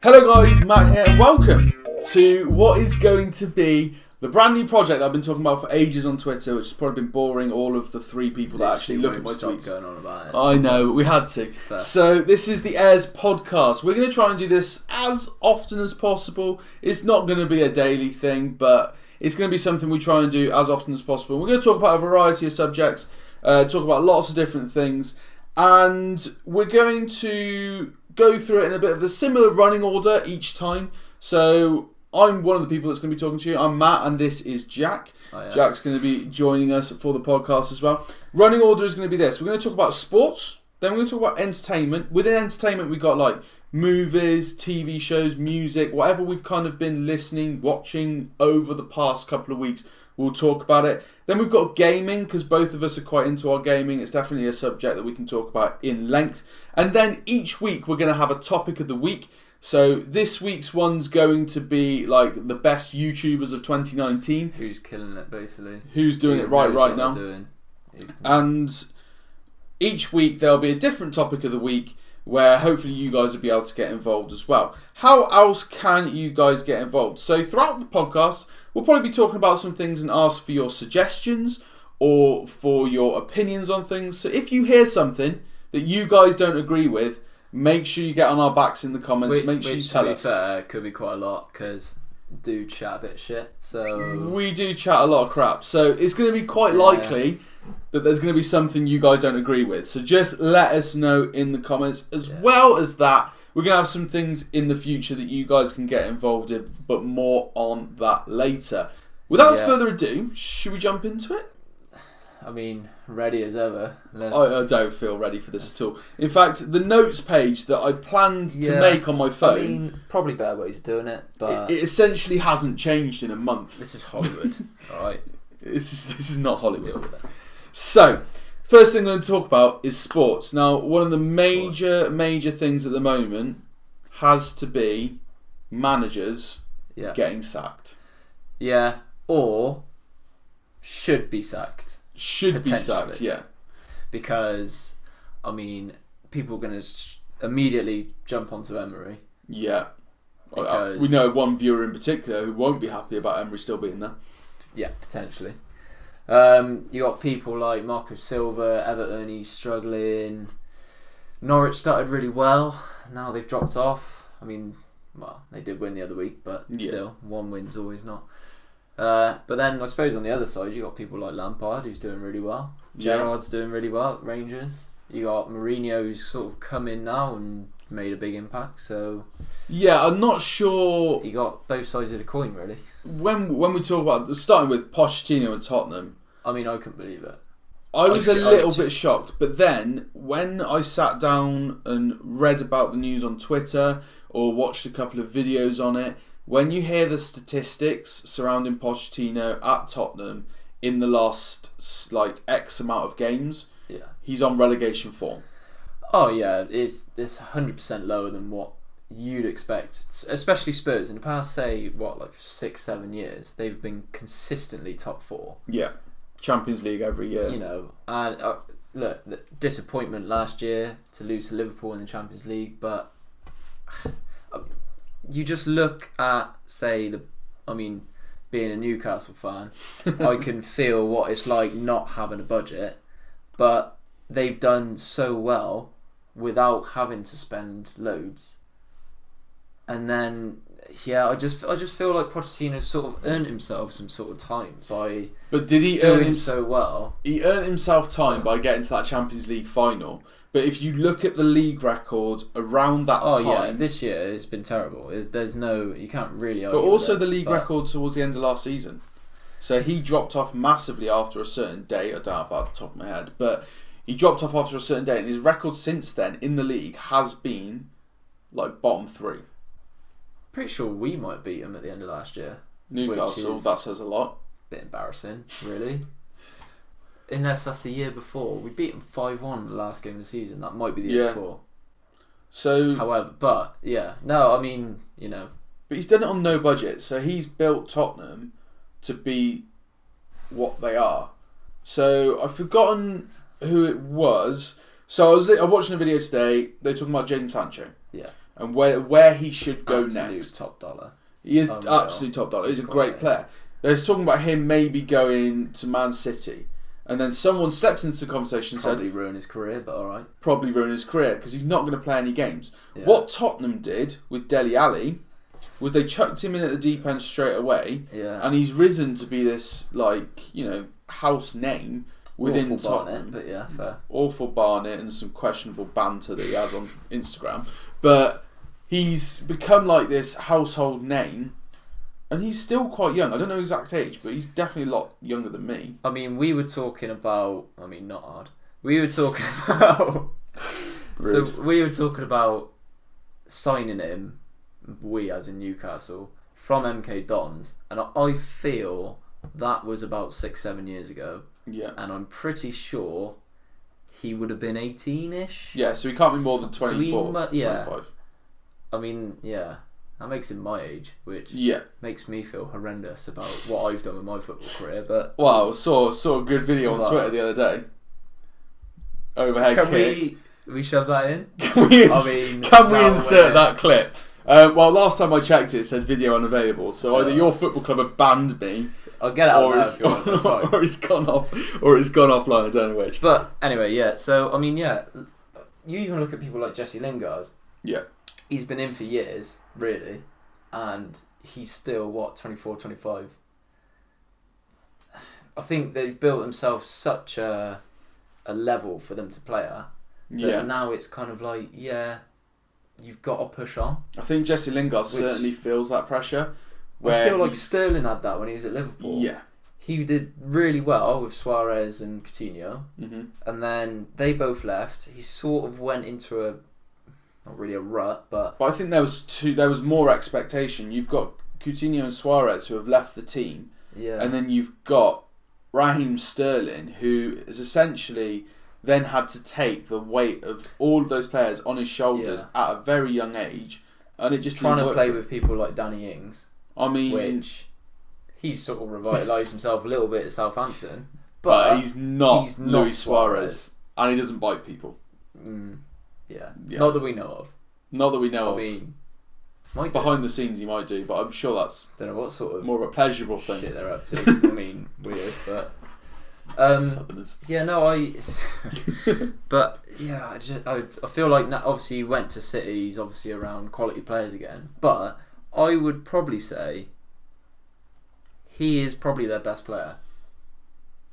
Hello guys, Matt here and welcome to what is going to be the brand new project that I've been talking about for ages on Twitter, which has probably been boring all of the three people that actually look at my tweets. Going on about it. I know, but we had to. Fair. So this is the Ayres Podcast. We're going to try and do this as often as possible. It's not going to be a daily thing, but it's going to be something we try and do as often as possible. We're going to talk about a variety of subjects, talk about lots of different things, and we're going to go through it in a bit of the similar running order each time. So I'm one of the people that's going to be talking to you. I'm Matt, and this is Jack. Oh, yeah. Jack's going to be joining us for the podcast as well. Running order is going to be this. We're going to talk about sports, then we're going to talk about entertainment. Within entertainment, we've got like movies, TV shows, music, whatever we've kind of been listening, watching over the past couple of weeks. We'll talk about it. Then we've got gaming, because both of us are quite into our gaming. It's definitely a subject that we can talk about in length. And then each week we're going to have a topic of the week. So this week's one's going to be like the best YouTubers of 2019. Who's killing it, basically. Who's doing it right now. And each week there'll be a different topic of the week where hopefully you guys will be able to get involved as well. How else can you guys get involved? So throughout the podcast, we'll probably be talking about some things and ask for your suggestions or for your opinions on things. So if you hear something that you guys don't agree with, make sure you get on our backs in the comments. Make sure you tell us. Fair, could be quite a lot, because do chat a bit of shit. So we do chat a lot of crap. So it's going to be quite likely that there's going to be something you guys don't agree with. So just let us know in the comments. As well as that, we're going to have some things in the future that you guys can get involved in, but more on that later. Without further ado, should we jump into it? I mean, ready as ever. I don't feel ready for this at all. In fact, the notes page that I planned to make on my phone... I mean, probably better ways of doing it, but... It essentially hasn't changed in a month. This is Hollywood, alright? This is not Hollywood. Deal with it. So, first thing I'm going to talk about is sports. Now, one of the major things at the moment has to be managers getting sacked. Yeah, or should be sacked. Should be sacked, yeah. Because, I mean, people are going to immediately jump onto Emery. Yeah. We know one viewer in particular who won't be happy about Emery still being there. Yeah, potentially. You got people like Marco Silva, Everton, he's struggling. Norwich started really well. Now they've dropped off. I mean, well, they did win the other week, but still, one win's always not. But then I suppose on the other side, you got people like Lampard, who's doing really well. Gerrard's doing really well at Rangers. You got Mourinho, who's sort of come in now and made a big impact. So yeah, I'm not sure. You got both sides of the coin, really. When we talk about starting with Pochettino and Tottenham, I mean, I couldn't believe it. I was a little bit shocked, but then when I sat down and read about the news on Twitter or watched a couple of videos on it, when you hear the statistics surrounding Pochettino at Tottenham in the last like X amount of games, he's on relegation form. Oh yeah, it's 100% lower than what you'd expect, especially Spurs. In the past, say, like 6-7 years, they've been consistently top 4. Yeah, Champions League every year. You know, and look, the disappointment last year to lose to Liverpool in the Champions League, but you just look at, say, being a Newcastle fan, I can feel what it's like not having a budget, but they've done so well without having to spend loads. And then, I just feel like Pochettino's sort of earned himself some sort of time by. But did he doing him so well? He earned himself time by getting to that Champions League final. But if you look at the league record around that time, this year it's been terrible. There's no, you can't really argue. But also the league record towards the end of last season. So he dropped off massively after a certain date. I don't have that at the top of my head, but he dropped off after a certain date, and his record since then in the league has been like bottom 3. Pretty sure we might beat him at the end of last year. Newcastle, that says a lot. Bit embarrassing, really. Unless that's the year before. We beat him 5-1 the last game of the season. That might be the year before. So, however, but no, I mean, you know. But he's done it on no budget, so he's built Tottenham to be what they are. So I've forgotten who it was. So I was watching a video today. They're talking about Jadon Sancho. Yeah. And where he should go Absolute next. top dollar. He is absolute top dollar. He's a great player. They're talking about him maybe going to Man City. And then someone stepped into the conversation and said... Probably ruin his career, but alright. Probably ruin his career because he's not going to play any games. Yeah. What Tottenham did with Dele Alli was they chucked him in at the deep end straight away. Yeah. And he's risen to be this, house name within Awful Tottenham. Barnet, but yeah, fair. Awful Barnet and some questionable banter that he has on Instagram. But he's become like this household name. And he's still quite young. I don't know his exact age, but he's definitely a lot younger than me. I mean, we were talking about... I mean, not hard. We were talking about... Rude. So we were talking about signing him, we as in Newcastle, from MK Dons. And I feel that was about 6-7 years ago. Yeah. And I'm pretty sure he would have been 18-ish. Yeah, so he can't be more than 24, 25. I mean, yeah. That makes him my age, which makes me feel horrendous about what I've done with my football career. But wow, saw a good video on Twitter the other day. Overhead kick. Can we shove that in? Can we insert that clip? Well, last time I checked, it said video unavailable. So either your football club have banned me, I'll get it out or it's gone off, or it's gone offline. I don't know which. But anyway, yeah. So I mean, yeah. You even look at people like Jesse Lingard. Yeah. He's been in for years, really, and he's still, 24, 25. I think they've built themselves such a level for them to play at that now it's kind of like, you've got to push on. I think Jesse Lingard certainly feels that pressure. Where I feel like Sterling had that when he was at Liverpool. Yeah. He did really well with Suarez and Coutinho, and then they both left. He sort of went into not really a rut, but I think there was more expectation. You've got Coutinho and Suarez who have left the team, and then you've got Raheem Sterling who has essentially then had to take the weight of all of those players on his shoulders at a very young age, and it just trying to play with people like Danny Ings. I mean, which he's sort of revitalised himself a little bit at Southampton, but he's not Luis Suarez, and he doesn't bite people. Yeah. Not that we know of. Not that we know of. I mean, behind the scenes he might do, but I'm sure that's don't know what sort of more of a pleasurable thing. Shit they're up to. I mean, weird, but Southerners. Yeah, no, but yeah, I feel like obviously he went to City. He's obviously around quality players again, but I would probably say he is probably their best player,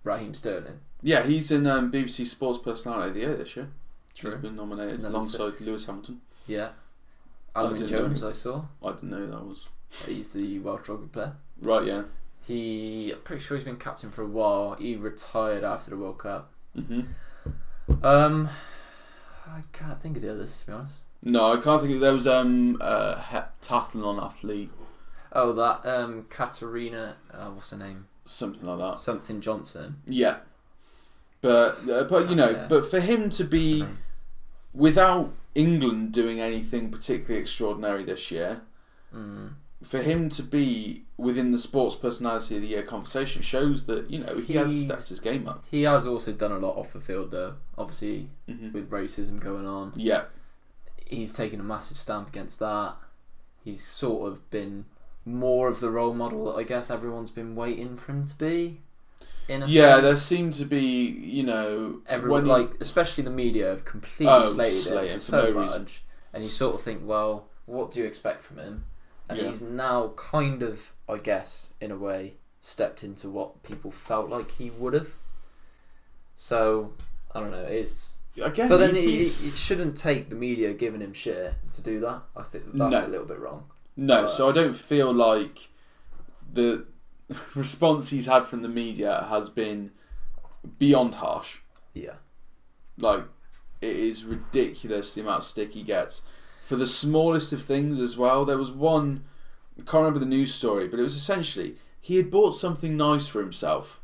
Raheem Sterling. Yeah, he's in BBC Sports Personality of the Year this year. True. He's been nominated alongside Lewis Hamilton. Yeah. Alvin Jones, I saw. I didn't know who that was. He's the Welsh rugby player. Right, yeah. I'm pretty sure he's been captain for a while. He retired after the World Cup. I can't think of the others, to be honest. No, I can't think of... There was heptathlon athlete. Oh, that Katarina... what's her name? Something like that. Something Johnson. Yeah. But but for him to be... Without England doing anything particularly extraordinary this year, for him to be within the Sports Personality of the Year conversation shows that, he has stepped his game up. He has also done a lot off the field, though. Obviously, with racism going on. Yeah. He's taken a massive stamp against that. He's sort of been more of the role model that I guess everyone's been waiting for him to be. There seemed to be, everyone, especially the media, have completely slated him for so much. Reason. And you sort of think, well, what do you expect from him? And he's now kind of, I guess, in a way, stepped into what people felt like he would have. So, I don't know, but then it shouldn't take the media giving him shit to do that. I think that's a little bit wrong. No, so I don't feel like the response he's had from the media has been beyond harsh. Yeah. Like, it is ridiculous the amount of stick he gets. For the smallest of things as well. There was one, I can't remember the news story, but it was essentially, he had bought something nice for himself,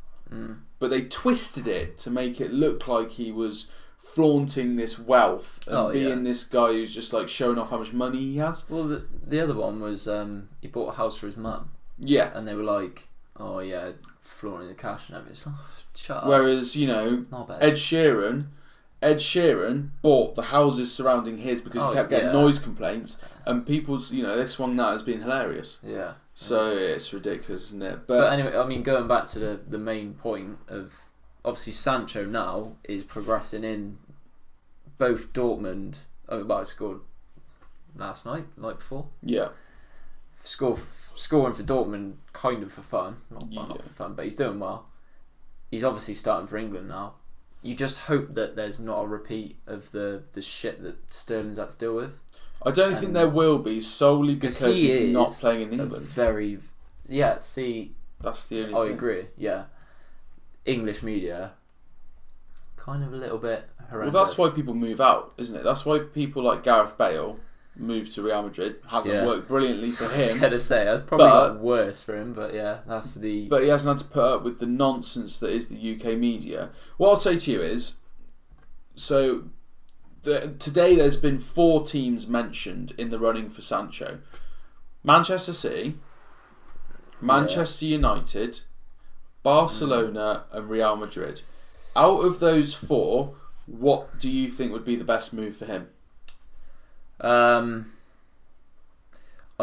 but they twisted it to make it look like he was flaunting this wealth and being this guy who's just like showing off how much money he has. Well, the other one was he bought a house for his mum. Yeah. And they were like, oh yeah, flaunting the cash and everything. It's like, shut up. Whereas, Ed Sheeran Ed Sheeran bought the houses surrounding his because he kept getting noise complaints, and people's, they swung that as being hilarious. Yeah. So it's ridiculous, isn't it? But anyway, I mean, going back to the main point of, obviously Sancho now is progressing in both Dortmund. He scored last night, night before. Yeah. Scoring for Dortmund kind of for fun. Not for fun, but he's doing well. He's obviously starting for England now. You just hope that there's not a repeat of the shit that Sterling's had to deal with. I don't think there will be, solely because he's not playing in England. That's the only thing. I agree, yeah. English media, kind of a little bit horrendous. Well, that's why people move out, isn't it? That's why people like Gareth Bale moved to Real Madrid. Hasn't worked brilliantly for him. I was going to say, that's probably got worse for him, but yeah, that's the... But he hasn't had to put up with the nonsense that is the UK media. What I'll say to you is, today there's been 4 teams mentioned in the running for Sancho. Manchester City, Manchester United, Barcelona and Real Madrid. Out of those 4, what do you think would be the best move for him? I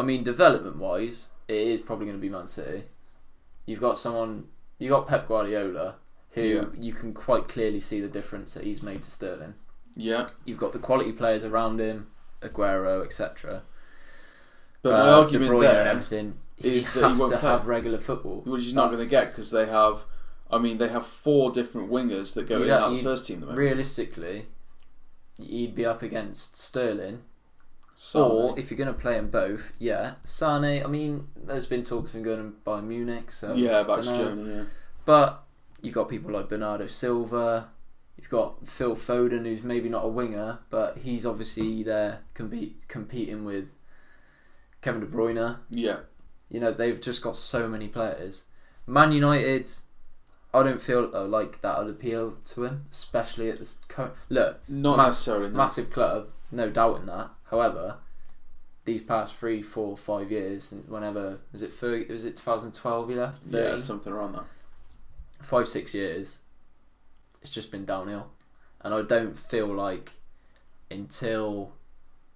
mean, development-wise, it is probably going to be Man City. You've got Pep Guardiola, who you can quite clearly see the difference that he's made to Sterling. Yeah. You've got the quality players around him, Aguero, etc. But my argument De Bruyne there and everything, is he that has he won't to play. have regular football. Which he's not going to get because they have 4 different wingers that go in and out of the first team at the moment. Realistically, you'd be up against Sterling. Sane. Or if you're going to play them both, Sane. I mean, there's been talks of him going to Bayern Munich, so back to Germany. Yeah, but you've got people like Bernardo Silva. You've got Phil Foden, who's maybe not a winger, but he's obviously there competing with Kevin De Bruyne. Yeah, they've just got so many players. Man United, I don't feel like that would appeal to him, especially at this current... Look, not necessarily. No. Massive club, no doubt in that. However, these past 3, 4, 5 years, whenever... Was it 2012 he left? 30? Yeah, something around that. 5, 6 years, it's just been downhill. And I don't feel like until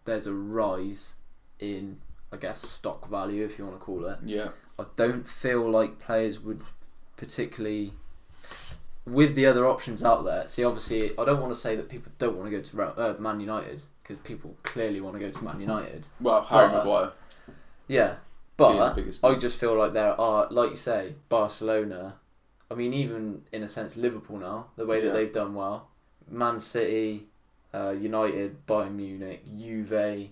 there's a rise in, I guess, stock value, if you want to call it, I don't feel like players would particularly... With the other options out there, see, obviously, I don't want to say that people don't want to go to Man United, because people clearly want to go to Man United. Well, Harry Maguire. Yeah, but I just feel like there are, like you say, Barcelona. I mean, even in a sense, Liverpool now, the way that they've done well. Man City, United, Bayern Munich, Juve.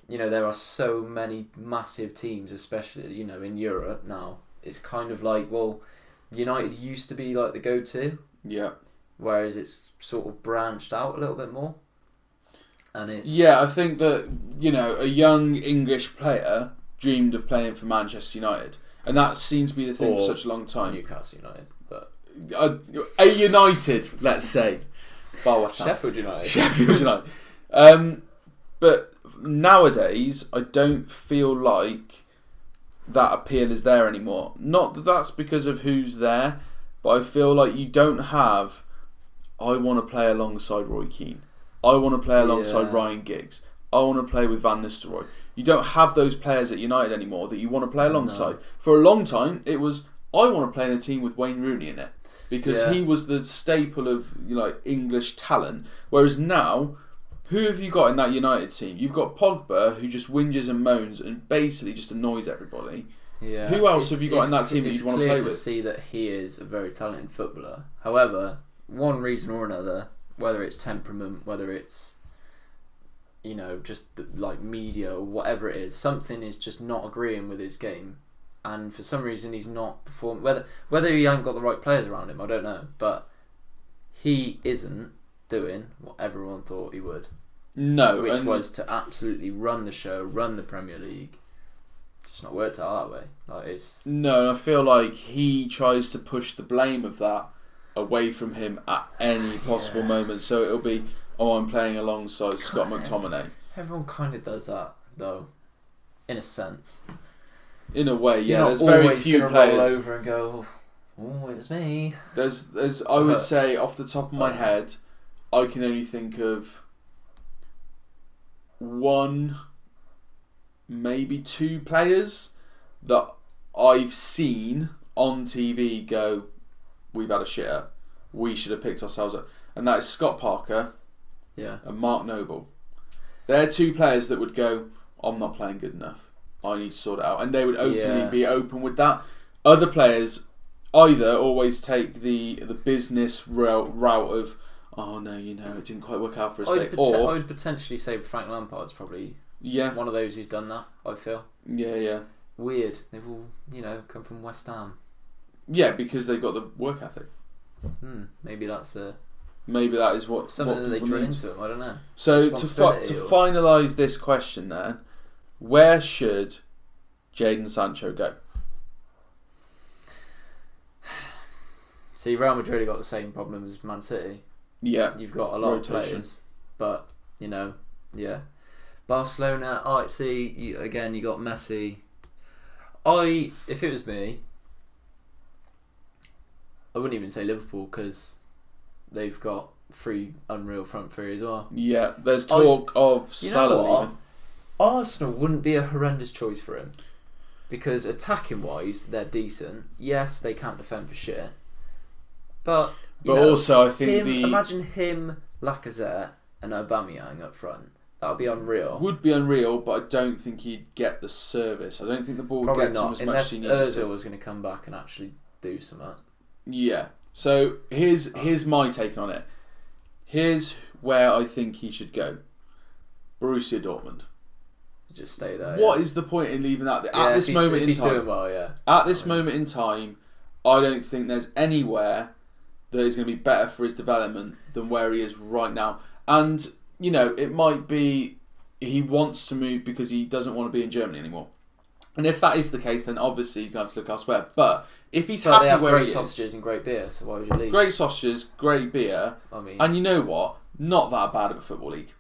There are so many massive teams, especially, in Europe now. It's kind of like, well, United used to be like the go-to. Yeah. Whereas it's sort of branched out a little bit more. And it's... Yeah, I think that, a young English player dreamed of playing for Manchester United. And that seemed to be the thing for such a long time. Newcastle United. But a United, let's say. Sheffield United. Sheffield United. But nowadays, I don't feel like that appeal is there anymore. Not that that's because of who's there, but I feel like you don't have, I want to play alongside Roy Keane. I want to play alongside Ryan Giggs. I want to play with Van Nistelrooy. You don't have those players at United anymore that you want to play alongside. No. For a long time, it was, I want to play in a team with Wayne Rooney in it. Because he was the staple of English talent. Whereas now, who have you got in that United team? You've got Pogba, who just whinges and moans and basically just annoys everybody. Yeah. Who else have you got in that team that you'd want to play with? It's clear to see that he is a very talented footballer. However, one reason or another, whether it's temperament, whether it's just like media or whatever it is, something is just not agreeing with his game, and for some reason he's not performing. Whether he hasn't got the right players around him, I don't know, but he isn't doing what everyone thought he would. No, which was to absolutely run the show, run the Premier League. It's just not worked out that way. No, and I feel like he tries to push the blame of that away from him at any possible moment. So it'll be, I'm playing alongside Scott McTominay. Everyone kind of does that, though, in a sense. In a way, yeah. There's very few players. Roll over and go, oh, it was me. There's. I would say off the top of my head, I can only think of one, maybe two players that I've seen on TV go, we've had a shitter. We should have picked ourselves up. And that is Scott Parker and Mark Noble. They're two players that would go, I'm not playing good enough. I need to sort it out. And they would openly be open with that. Other players either always take the business route of, oh no, it didn't quite work out for us. I would potentially say Frank Lampard's probably one of those who's done that, I feel. Yeah. Weird. They've all, come from West Ham. Yeah, because they've got the work ethic. Maybe that's maybe that is what something what that they people drill need. into them. I don't know. So to finalise this question, then, where should Jadon Sancho go? See, Real Madrid have got the same problem as Man City. Yeah, you've got a lot of players, but Barcelona. You got Messi. If it was me, I wouldn't even say Liverpool because they've got 3 unreal front three as well. Yeah, there's talk of Salah leaving. Arsenal wouldn't be a horrendous choice for him because attacking wise, they're decent. Yes, they can't defend for shit, but also I think imagine him, Lacazette, and Aubameyang up front. That would be unreal. Would be unreal, but I don't think he'd get the service. I don't think the ball would get to him as much as he needs to. Ozil was going to come back and actually do something. Yeah. So here's my take on it. Here's where I think he should go. Borussia Dortmund. Just stay there. What is the point in leaving that at this moment in time? Doing well, At this moment in time, I don't think there's anywhere that is going to be better for his development than where he is right now. And it might be he wants to move because he doesn't want to be in Germany anymore. And if that is the case, then obviously he's going to have to look elsewhere. But if he's happy where he is... great sausages and great beer, so why would you leave? Great sausages, great beer. And you know what? Not that bad of a football league.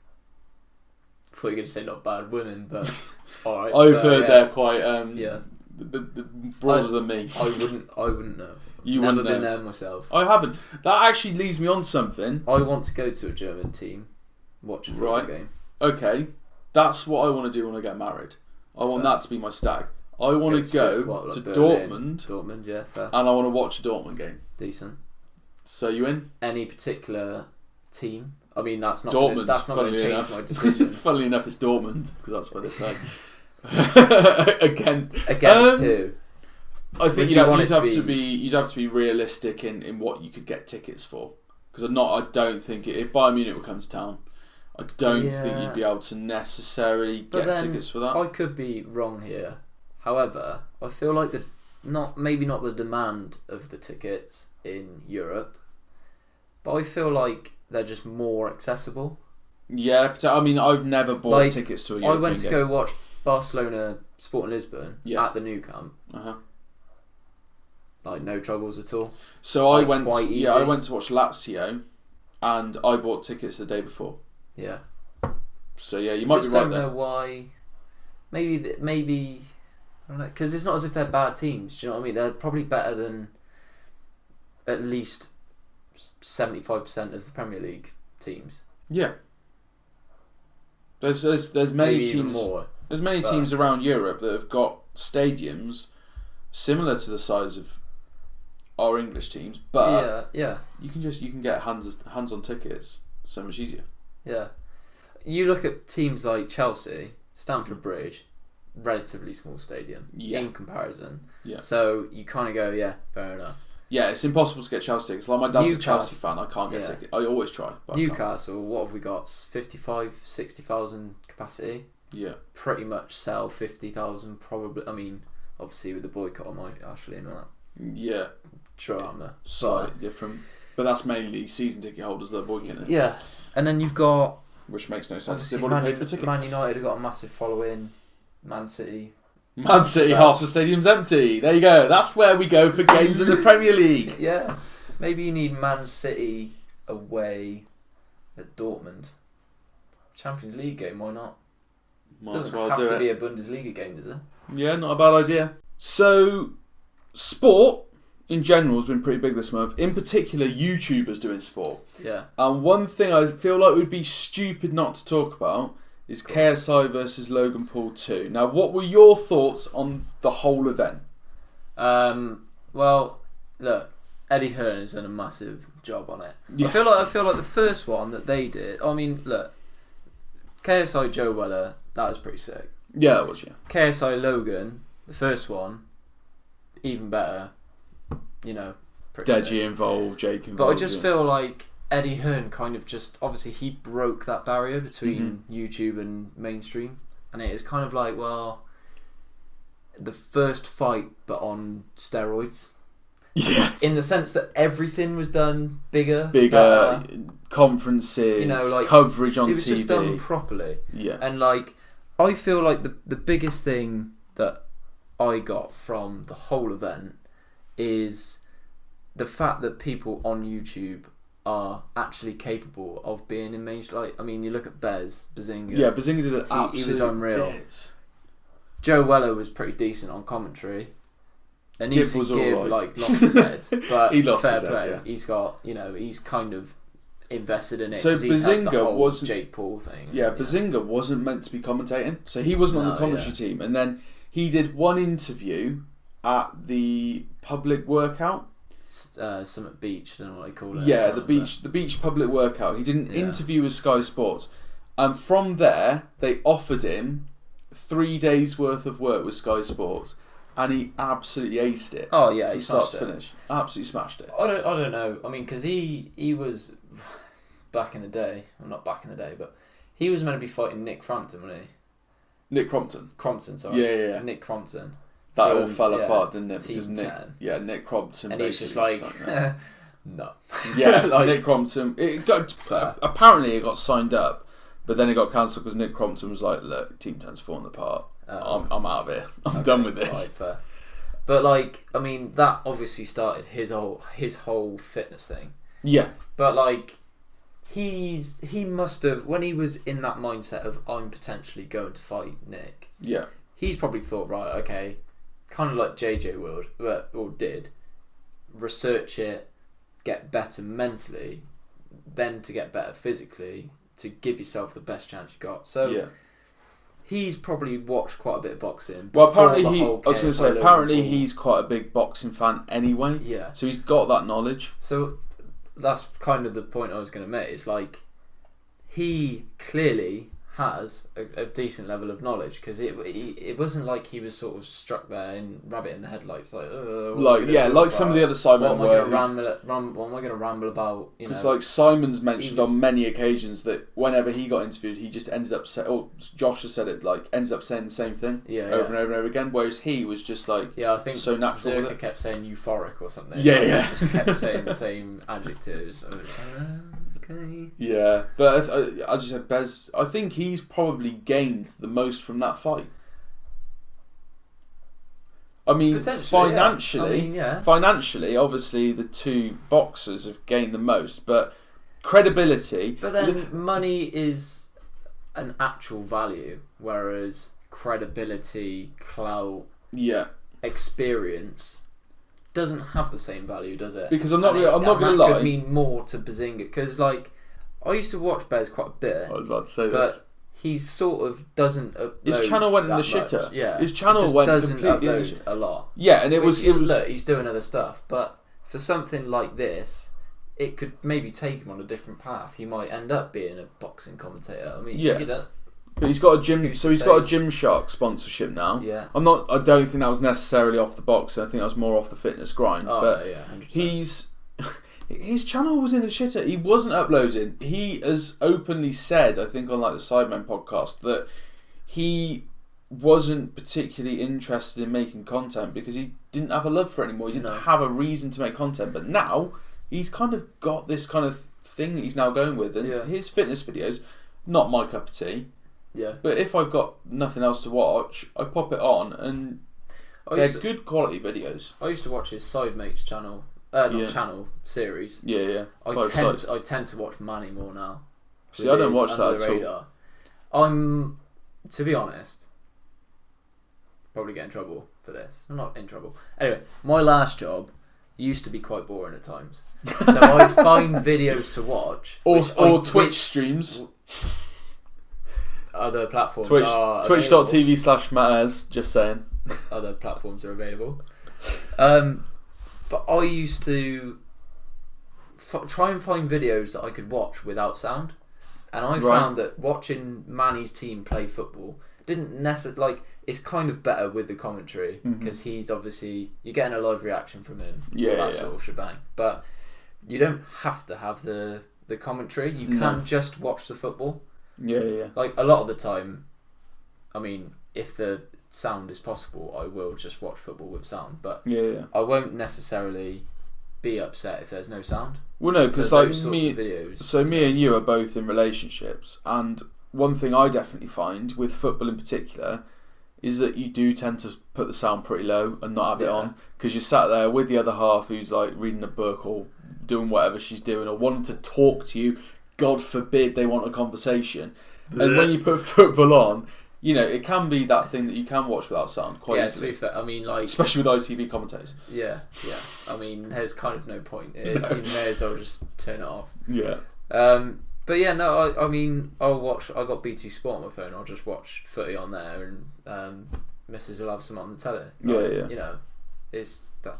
I thought you were going to say not bad women, but... alright. I've heard they're quite... broader than me. I wouldn't know. You Never wouldn't know. been there myself. I haven't. That actually leads me on to something. I want to go to a German team, watch a football game. Okay, that's what I want to do when I get married. I want that to be my stag. I want to go to Dortmund. Dortmund, yeah, fair. And I want to watch a Dortmund game. Decent. So you in? Any particular team? I mean, that's not Dortmund. That's not going to change my decision. Funnily enough, it's Dortmund because that's where they play. Against who? I think you'd have to be realistic in what you could get tickets for, because I don't think if Bayern Munich would come to town, I don't think you'd be able to necessarily get tickets for that. I could be wrong here. However, I feel like maybe not the demand of the tickets in Europe, but I feel like they're just more accessible. Yeah, I mean, I've never bought tickets to a European game. I went to go watch Barcelona Sporting Lisbon at the Nou Camp. No troubles at all. So I went to watch Lazio, and I bought tickets the day before. Yeah. So yeah, you might be right there. I don't know why. Maybe I don't know, because it's not as if they're bad teams. Do you know what I mean? They're probably better than at least 75% of the Premier League teams. Yeah. There's many maybe teams. Even more, there's many teams around Europe that have got stadiums similar to the size of our English teams, but you can get hands on tickets so much easier. Yeah, you look at teams like Chelsea, Stamford Bridge, relatively small stadium in comparison. Yeah, so you kind of go, fair enough. Yeah, it's impossible to get Chelsea tickets. Like my dad's a Chelsea fan, I can't get tickets. I always try. But Newcastle, what have we got? 60,000 capacity. Yeah, pretty much sell 50,000 probably. I mean, obviously with the boycott, I might actually know that. Yeah, drama. Slightly different, but that's mainly season ticket holders that are boycotting it. Yeah, and then you've got, which makes no sense. They've already paid for tickets. Man United have got a massive following. Man City, half the stadium's empty. There you go. That's where we go for games in the Premier League. Yeah, maybe you need Man City away at Dortmund. Champions League game, why not? Doesn't have to be a Bundesliga game, does it? Yeah, not a bad idea. So, sport in general has been pretty big this month. In particular, YouTubers doing sport. Yeah. And one thing I feel like would be stupid not to talk about is KSI versus Logan Paul 2. Now, what were your thoughts on the whole event? Well, look, Eddie Hearn has done a massive job on it. Yeah. I feel like the first one that they did. I mean, look, KSI Joe Weller, that was pretty sick. Yeah, that was, yeah. KSI Logan, the first one, even better. You know, pretty Deji sick. involved, Jake involved. But I just feel like Eddie Hearn kind of just, obviously he broke that barrier between YouTube and mainstream, and it is kind of like, well, the first fight but on steroids. Yeah. In the sense that everything was done bigger, conferences, you know, like, coverage on TV. It was just done properly. Yeah. And like, I feel like the biggest thing that I got from the whole event is the fact that people on YouTube are actually capable of being in mainstream. Like, I mean, you look at Bazinga. Yeah, Bazinga did an absolute he was unreal. Biz. Joe Weller was pretty decent on commentary. And Gibb was Gibb, all right. like, lost his head, but he lost fair his play. head, yeah. He's got, you know, he's kind of invested in it. So 'cause he's had the Bazinga whole wasn't Jake Paul thing. Yeah, Bazinga wasn't meant to be commentating, so he wasn't on the commentary team. And then he did one interview at the public workout. Summit Beach, I don't know what they call it. Yeah, the beach public workout. He did an interview with Sky Sports, and from there they offered him 3 days worth of work with Sky Sports, and he absolutely aced it. Oh yeah, from he start smashed to it. finish. Absolutely smashed it. I don't know. I mean, because he was back in the day. Well, not back in the day, but he was meant to be fighting Nick Frampton, wasn't he? Nick Crompton. Crompton, sorry. Yeah. Nick Crompton. That all fell apart, didn't it? Because Nick Crompton. And he's just like, no. Yeah, like, Nick Crompton. Apparently it got signed up, but then it got cancelled because Nick Crompton was like, "Look, Team 10's falling apart. I'm out of here. I'm done with this." Right, fair. But like, I mean, that obviously started his whole fitness thing. Yeah. But like, he must have, when he was in that mindset of I'm potentially going to fight Nick. Yeah. He's probably thought, right, okay, kind of like JJ did, research it, get better mentally, then to get better physically, to give yourself the best chance you got. So yeah. He's probably watched quite a bit of boxing. Well, apparently he's quite a big boxing fan anyway. Yeah. So he's got that knowledge. So that's kind of the point I was going to make. It's like he clearly has a decent level of knowledge, because it wasn't like he was sort of struck there in rabbit in the headlights, like some of the other Simon what am I going to ramble about? Because like Simon's mentioned on many occasions that whenever he got interviewed, he just ended up Josh has said it, like ended up saying the same thing over and over and over again, whereas he was just like I think so natural. Zerka kept saying euphoric or something. Yeah, like, yeah. He just kept saying the same adjectives. Okay. Yeah, but as you said, Bez, I think he's probably gained the most from that fight. I mean, financially, obviously the two boxers have gained the most, but credibility. But then money is an actual value, whereas credibility, clout, experience doesn't have the same value, does it? Because I'm not gonna lie. Could mean more to Bazinga, because like I used to watch Bez quite a bit. I was about to say but this. He sort of doesn't upload. His channel went in the shitter. Yeah, his channel went completely in the shitter. A lot. Yeah, and it was. Look, he's doing other stuff, but for something like this, it could maybe take him on a different path. He might end up being a boxing commentator. I mean, you don't. But he's got a gym. So he's got a Gymshark sponsorship now. Yeah. I don't think that was necessarily off the boxing. I think that was more off the fitness grind. Oh, but yeah, 100%. His channel was in the shitter. He wasn't uploading. He has openly said, I think on like the Sidemen podcast, that he wasn't particularly interested in making content because he didn't have a love for it anymore. He didn't have a reason to make content. But now he's kind of got this kind of thing that he's now going with, and his fitness videos, not my cup of tea. Yeah. But if I've got nothing else to watch, I pop it on, and they're good quality videos. I used to watch his Sidemates channel. Channel series. Yeah. I tend to watch Manny more now. See, I don't watch that at all. I'm, to be honest, probably get in trouble for this. I'm not in trouble. Anyway, my last job used to be quite boring at times. So I'd find videos to watch. Or Twitch streams. Other platforms are Twitch.tv/Matters, just saying. Other platforms are available. But I used to try and find videos that I could watch without sound. And I found that watching Manny's team play football didn't necessarily... it's kind of better with the commentary because he's obviously... You're getting a live reaction from him. Sort of shebang. But you don't have to have the commentary. You can just watch the football. Yeah. Like, a lot of the time, I mean, if the sound is possible, I will just watch football with sound. But I won't necessarily be upset if there's no sound. Well, no, because me and you are both in relationships, and one thing I definitely find with football in particular is that you do tend to put the sound pretty low and not have it on, because you're sat there with the other half who's like reading a book or doing whatever she's doing or wanting to talk to you. God forbid they want a conversation. And when you put football on, you know, it can be that thing that you can watch without sound quite easily. To be fair, I mean, like... Especially with ITV commentators. Yeah. I mean, there's kind of no point. You may as well just turn it off. Yeah. But yeah, no, I mean, I'll watch... I got BT Sport on my phone. I'll just watch footy on there, and Mrs. will have some on the telly. Yeah. You know, it's that.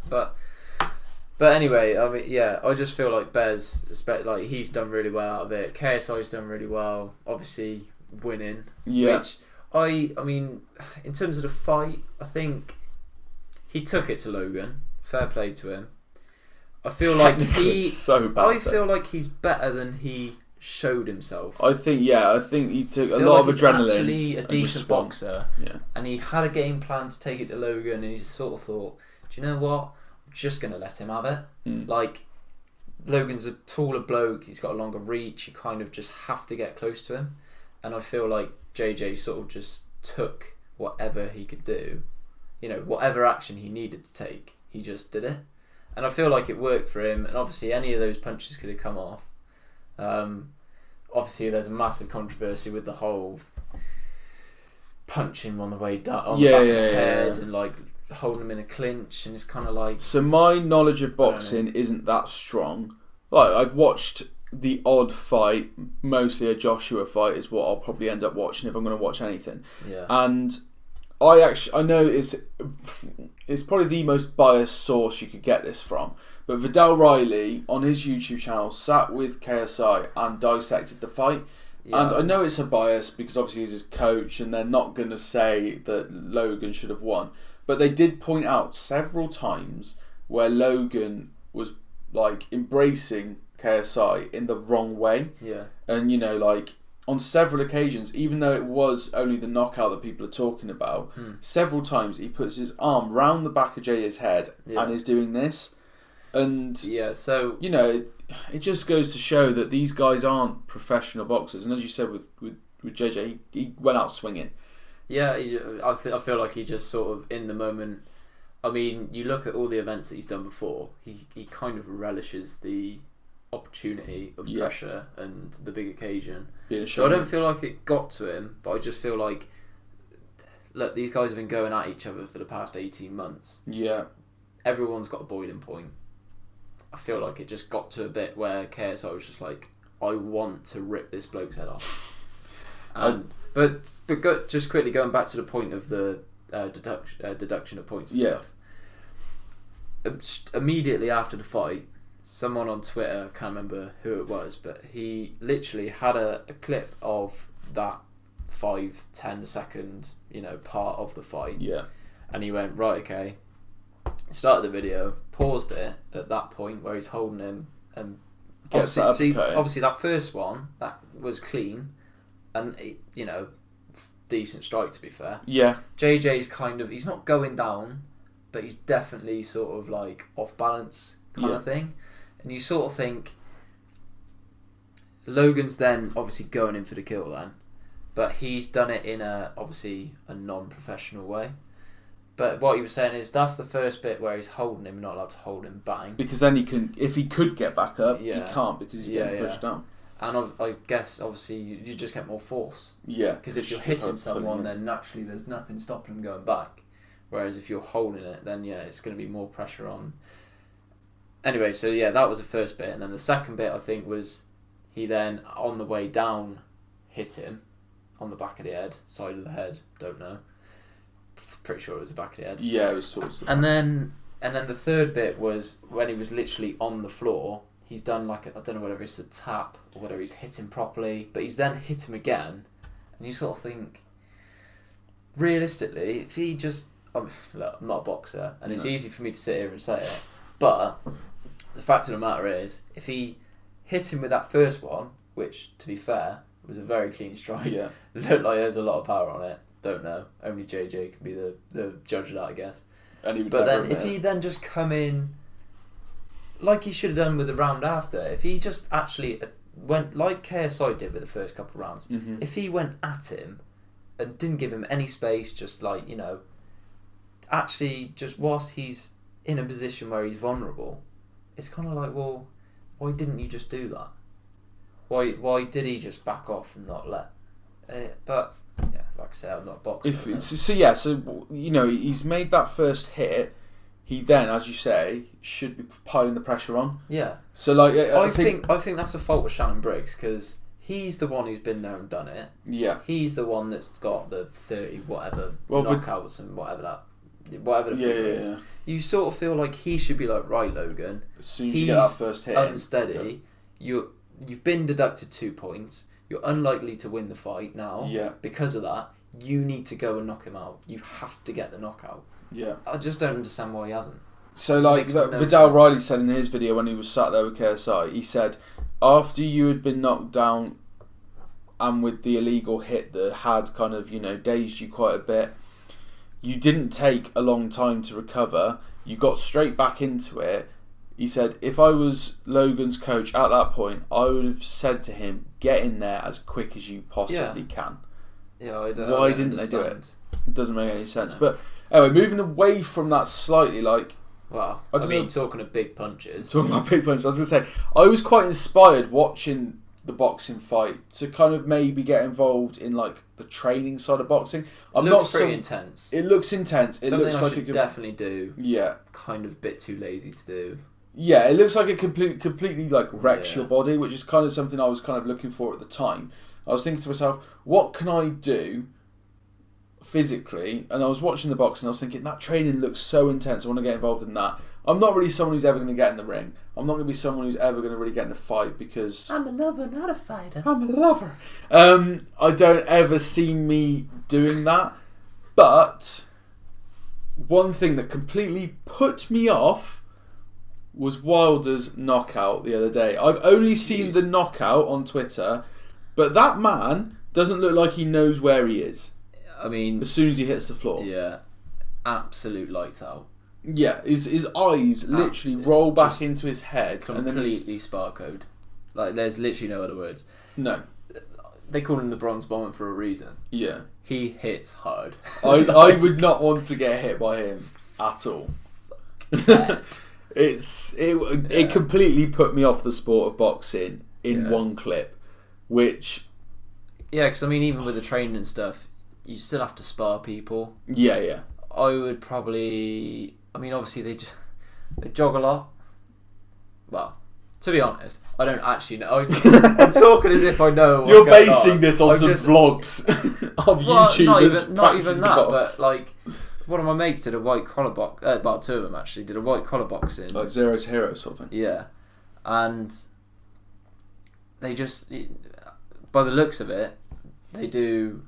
But anyway, I mean, yeah, I just feel like Bez, like, he's done really well out of it. KSI's done really well. Obviously, winning. Yeah. Which I mean, in terms of the fight, I think he took it to Logan. Fair play to him. I feel like I feel like he's better than he showed himself. I think he took a lot of adrenaline. He's actually a decent boxer. Yeah. And he had a game plan to take it to Logan, and he just sort of thought, do you know what? I'm just gonna let him have it. Like, Logan's a taller bloke. He's got a longer reach. You kind of just have to get close to him. And I feel like JJ sort of just took whatever he could do, you know, whatever action he needed to take, he just did it. And I feel like it worked for him, and obviously any of those punches could have come off. Obviously there's a massive controversy with the whole punching on the way down on the back of the head and like holding him in a clinch, and it's kind of like... So my knowledge of boxing isn't that strong. Like, I've watched the odd fight, mostly a Joshua fight is what I'll probably end up watching if I'm going to watch anything. Yeah. And I know it's probably the most biased source you could get this from, but Vidal Riley on his YouTube channel sat with KSI and dissected the fight. Yeah. And I know it's a bias because obviously he's his coach and they're not going to say that Logan should have won, but they did point out several times where Logan was like embracing KSI in the wrong way. Yeah. And, you know, like, on several occasions, even though it was only the knockout that people are talking about, several times he puts his arm round the back of JJ's head and is doing this. And, so... you know, it just goes to show that these guys aren't professional boxers. And as you said with JJ, he went out swinging. Yeah, I feel like he just sort of, in the moment... I mean, you look at all the events that he's done before, he kind of relishes the opportunity of pressure and the big occasion. So I don't feel like it got to him, but I just feel like, look, these guys have been going at each other for the past 18 months. Yeah. Everyone's got a boiling point. I feel like it just got to a bit where KSI was just like, I want to rip this bloke's head off. But just quickly going back to the point of the deduction of points and stuff. Immediately after the fight, someone on Twitter, I can't remember who it was, but he literally had a clip of that 5-10 second, part of the fight. Yeah. And he went, right, okay. Started the video, paused it at that point where he's holding him, and obviously that first one, that was clean, and decent strike, to be fair. Yeah. JJ's he's not going down, but he's definitely sort of like off balance kind of thing. And you sort of think Logan's then obviously going in for the kill then, but he's done it in obviously a non-professional way. But what he was saying is that's the first bit where he's holding him, not allowed to hold him, bang. Because then if he could get back up, he can't because he's getting pushed down. And I guess obviously you just get more force. Yeah. Because if you're hitting someone, then naturally there's nothing stopping them going back. Whereas if you're holding it, then it's going to be more pressure on. Anyway, so yeah, that was the first bit, and then the second bit I think was he then on the way down hit him on the back of the head, side of the head, don't know. Pretty sure it was the back of the head. Yeah, it was towards the And then the third bit was when he was literally on the floor. He's done like I don't know whether it's a tap or whether he's hit him properly, but he's then hit him again, and you sort of think, realistically, if he just look, I'm not a boxer, and it's easy for me to sit here and say it, but the fact of the matter is, if he hit him with that first one, which to be fair was a very clean strike, looked like there's a lot of power on it. Don't know. Only JJ can be the judge of that, I guess. And he would but then if he then just come in like he should have done with the round after, if he just actually went like KSI did with the first couple of rounds, if he went at him and didn't give him any space, just like, you know, actually just whilst he's in a position where he's vulnerable, it's kind of like, well, why didn't you just do that? Why did he just back off and not let? But yeah, like I said, I'm not a boxer. So you know, he's made that first hit. He then, as you say, should be piling the pressure on. Yeah. So like, I think that's a fault with Shannon Briggs, because he's the one who's been there and done it. Yeah. He's the one that's got the 30 whatever knockouts and whatever the figure is. Yeah. You sort of feel like he should be like, right, Logan. As soon as you get that first hit, unsteady. You've been deducted 2 points. You're unlikely to win the fight now. Yeah. Because of that, you need to go and knock him out. You have to get the knockout. Yeah. I just don't understand why he hasn't. So like Vidal Riley said in his video when he was sat there with KSI, he said after you had been knocked down and with the illegal hit that had kind of, you know, dazed you quite a bit, you didn't take a long time to recover. You got straight back into it. He said, if I was Logan's coach at that point, I would have said to him, get in there as quick as you possibly can. Yeah, Why didn't they do it? It doesn't make any sense. No. But anyway, moving away from that slightly, like... Well, I mean, talking of big punches. Talking about big punches, I was going to say, I was quite inspired watching the boxing fight to kind of maybe get involved in like the training side of boxing. It looks pretty intense. It looks intense. It Something looks I like should it could definitely do. Yeah. Kind of a bit too lazy to do. Yeah, it looks like it completely like wrecks your body, which is kind of something I was kind of looking for at the time. I was thinking to myself, what can I do physically? And I was watching the boxing, I was thinking, that training looks so intense, I want to get involved in that. I'm not really someone who's ever going to get in the ring. I'm not going to be someone who's ever going to really get in a fight because... I'm a lover, not a fighter. I'm a lover. I don't ever see me doing that. But one thing that completely put me off was Wilder's knockout the other day. I've only seen the knockout on Twitter, but that man doesn't look like he knows where he is. I mean... as soon as he hits the floor. Yeah. Absolute lights out. Yeah, his eyes literally roll back into his head. Completely sparkloed. Like, there's literally no other words. No. They call him the Bronze Bomber for a reason. Yeah. He hits hard. I would not want to get hit by him at all. It completely put me off the sport of boxing in one clip, which... Yeah, because I mean, even with the training and stuff, you still have to spar people. Yeah. I would probably... I mean, obviously, they jog a lot. Well, to be honest, I don't actually know. I'm talking as if I know. You're basing this on some vlogs of YouTubers. Not even that, but like, one of my mates did a white collar box. Well, two of them actually did a white collar boxing. Like Zero to Hero sort of thing. Yeah, and they just, by the looks of it, they do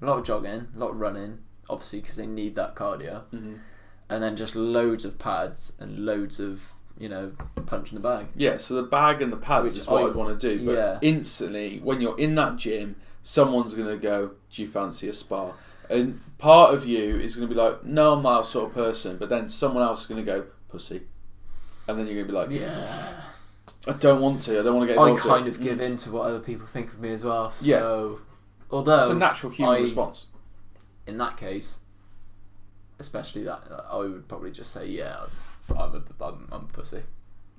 a lot of jogging, a lot of running, obviously because they need that cardio. Mm-hmm. And then just loads of pads and loads of, you know, punch in the bag. Yeah, so the bag and the pads is what I'd want to do. But instantly, when you're in that gym, someone's going to go, do you fancy a spar? And part of you is going to be like, no, I'm not that sort of person. But then someone else is going to go, pussy. And then you're going to be like, yeah, I don't want to. I don't want to get involved. I kind of give in to what other people think of me as well. Yeah. So, although... it's a natural human response. In that case... especially that, I would probably just say, yeah, I'm a pussy.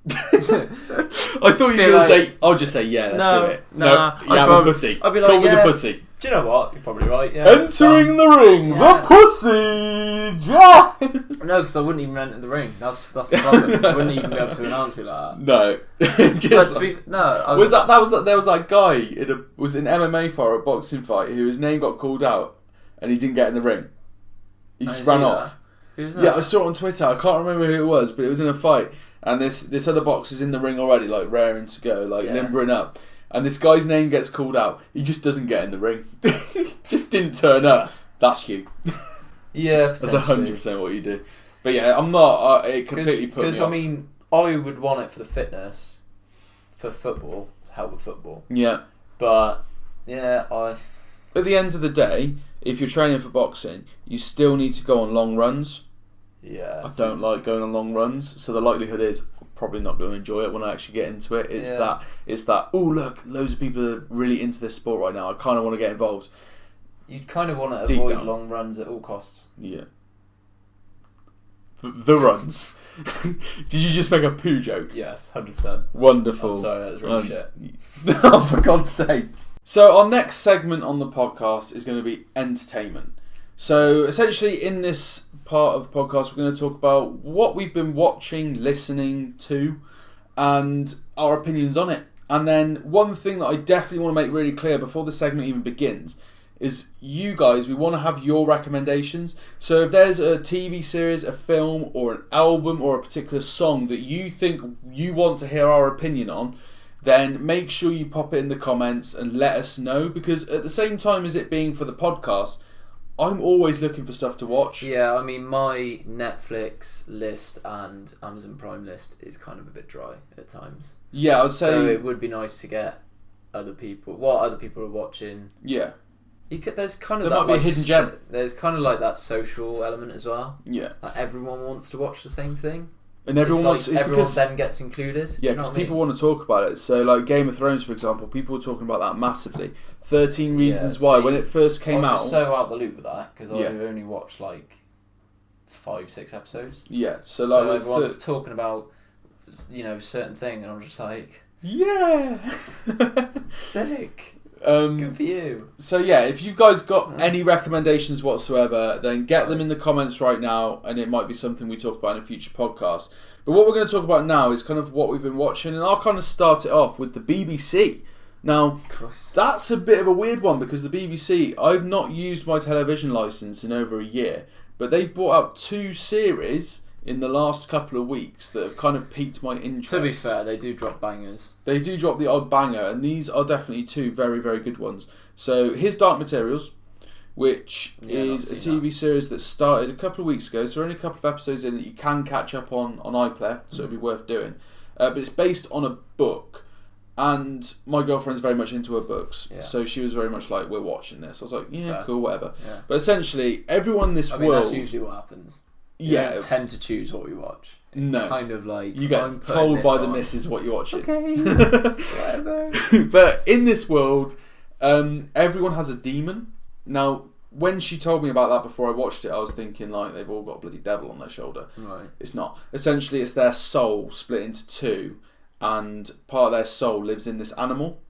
I thought you were going to say, I'll just say, yeah, let's do it. Nah, I'm a pussy. I'd be like, Call me the pussy. Do you know what? You're probably right. Yeah. Entering the ring, yeah. the pussy Jack. No, because I wouldn't even enter the ring. That's the problem. I wouldn't even be able to announce it like that. No, there was that guy was an MMA fight or a boxing fight who his name got called out and he didn't get in the ring. He just ran off. Who's that? Yeah, I saw it on Twitter. I can't remember who it was, but it was in a fight, and this other boxer's in the ring already, like raring to go, like limbering up. And this guy's name gets called out. He just doesn't get in the ring. Just didn't turn up. That's you. Yeah, that's 100% what you do. But yeah, I'm not. It completely put me off. Because I mean, I would want it for the fitness, for football, to help with football. Yeah. But yeah, at the end of the day, if you're training for boxing, you still need to go on long runs. Yeah. I don't like going on long runs, so the likelihood is probably not going to enjoy it when I actually get into it. It's that oh look, loads of people are really into this sport right now. I kind of want to get involved. You'd kind of want to avoid long runs at all costs. Yeah. The runs. Did you just make a poo joke? Yes, 100%. Wonderful. I'm sorry, that was really shit. Oh, for God's sake. So our next segment on the podcast is going to be entertainment. So essentially in this part of the podcast, we're going to talk about what we've been watching, listening to, and our opinions on it. And then one thing that I definitely want to make really clear before the segment even begins is you guys, we want to have your recommendations. So if there's a TV series, a film, or an album, or a particular song that you think you want to hear our opinion on, then make sure you pop it in the comments and let us know, because at the same time as it being for the podcast, I'm always looking for stuff to watch. Yeah, I mean, my Netflix list and Amazon Prime list is kind of a bit dry at times. Yeah, I would say... So it would be nice to get what other people are watching. Yeah. There's kind of there might be a hidden gem. There's kind of like that social element as well. Yeah. Like everyone wants to watch the same thing. And everyone then gets included. Yeah, because people want to talk about it. So, like Game of Thrones, for example, people were talking about that massively. 13 Reasons Why, when it first came out. I was so out the loop with that because I've only watched like 5-6 episodes. Yeah, so everyone's talking about certain thing, and I'm just like, yeah, sick. Good for you. So yeah, if you guys got any recommendations whatsoever, then get them in the comments right now, and it might be something we talk about in a future podcast. But what we're going to talk about now is kind of what we've been watching, and I'll kind of start it off with the BBC. Now, that's a bit of a weird one because the BBC, I've not used my television license in over a year, but they've brought out 2 series in the last couple of weeks that have kind of piqued my interest. To be fair, they do drop bangers. They do drop the odd banger, and these are definitely 2 very, very good ones. So, His Dark Materials, which is a TV series that started a couple of weeks ago, so only a couple of episodes in that you can catch up on iPlayer, so it'd be worth doing. But it's based on a book, and my girlfriend's very much into her books, so she was very much like, we're watching this. I was like, yeah, cool, whatever. Yeah. But essentially, everyone in this world... that's usually what happens. You don't tend to choose what we watch. No. Kind of like... You get told by the missus what you watch. Okay, whatever. But in this world, everyone has a demon. Now, when she told me about that before I watched it, I was thinking, like, they've all got a bloody devil on their shoulder. Right. It's not. Essentially, it's their soul split into 2, and part of their soul lives in this animal,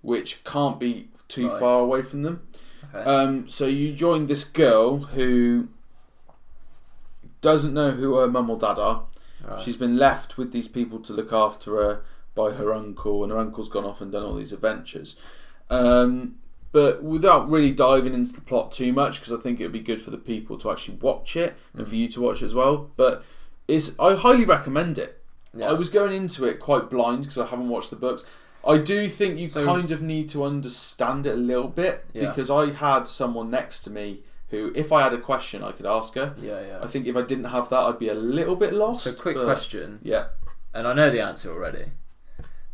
which can't be too far away from them. Okay. So you join this girl who doesn't know who her mum or dad are. Right. She's been left with these people to look after her by her uncle, and her uncle's gone off and done all these adventures. But without really diving into the plot too much, because I think it would be good for the people to actually watch it and for you to watch as well. But I highly recommend it. Yeah. I was going into it quite blind because I haven't watched the books. I do think you kind of need to understand it a little bit, because I had someone next to me who, if I had a question, I could ask her. Yeah. I think if I didn't have that, I'd be a little bit lost. So, quick question. Yeah. And I know the answer already.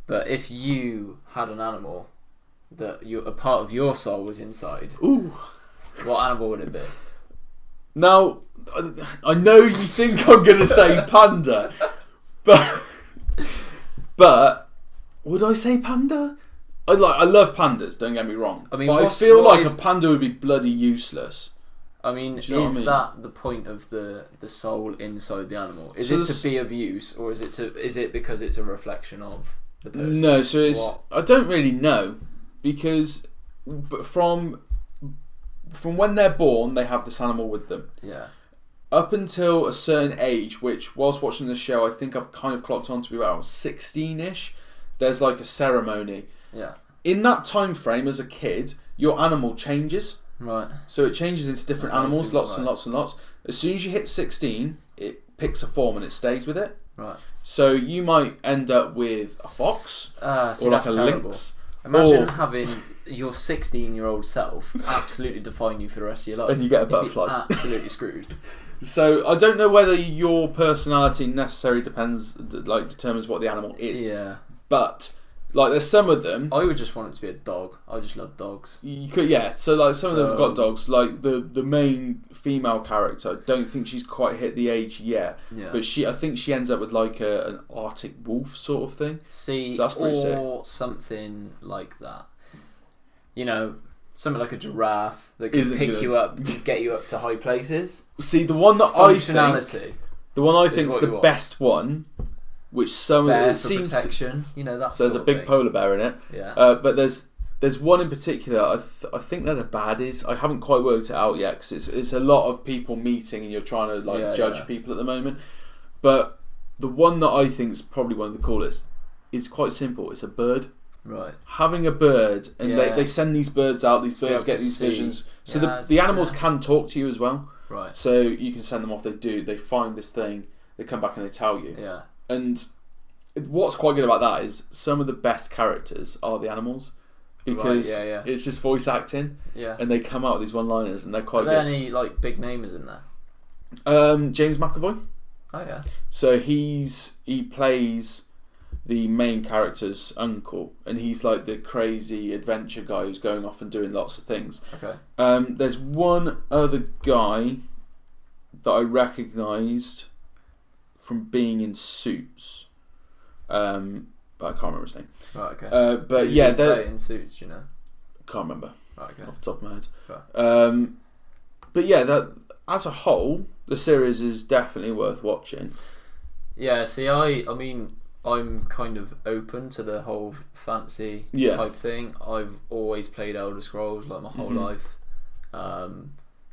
But if you had an animal that a part of your soul was inside, what animal would it be? Now, I know you think I'm going to say panda, but would I say panda? I love pandas, don't get me wrong. I mean, but I feel like a panda would be bloody useless. I mean, is that the point of the soul inside the animal? Is it to be of use, or is it because it's a reflection of the person? No, so I don't really know, because but from when they're born, they have this animal with them. Yeah. Up until a certain age, which whilst watching the show, I think I've kind of clocked on to be around 16-ish. There's like a ceremony. Yeah. In that time frame, as a kid, your animal changes. Right. So it changes into different animals, lots and lots and lots. As soon as you hit 16, it picks a form and it stays with it. Right. So you might end up with a fox or like a lynx. Imagine having your 16-year-old self absolutely define you for the rest of your life. And you get a butterfly. Absolutely screwed. So I don't know whether your personality necessarily determines what the animal is. Yeah. But like there's some of them. I would just want it to be a dog. I just love dogs. You could, yeah. So like some of them have got dogs. Like the main female character, I don't think she's quite hit the age yet. Yeah. But I think she ends up with like an Arctic wolf sort of thing. See, so that's pretty sick. Something like that. You know, something like a giraffe that can pick you up, and get you up to high places. See, the one that I think is the best one. Which some bear it for seems protection, you know, that's so there's a big polar bear in it. Yeah. But there's one in particular. I think they're the baddies. I haven't quite worked it out yet because it's a lot of people meeting and you're trying to judge people at the moment. But the one that I think is probably one of the coolest is quite simple. It's a bird. Right. Having a bird and they send these birds out. These birds get these visions. So the animals can talk to you as well. Right. So you can send them off. They do. They find this thing. They come back and they tell you. Yeah. And what's quite good about that is some of the best characters are the animals because it's just voice acting. Yeah. And they come out with these one-liners and they're quite good. Are there any like big namers in there? James McAvoy. Oh yeah. So he plays the main character's uncle, and he's like the crazy adventure guy who's going off and doing lots of things. Okay. There's one other guy that I recognised from being in Suits, but I can't remember his name. Right, okay. But yeah, they're in Suits, you know. Can't remember. Right, okay. Off the top of my head. Fair. But yeah, that as a whole, the series is definitely worth watching. Yeah. See, I mean, I'm kind of open to the whole fantasy type thing. I've always played Elder Scrolls like my whole life.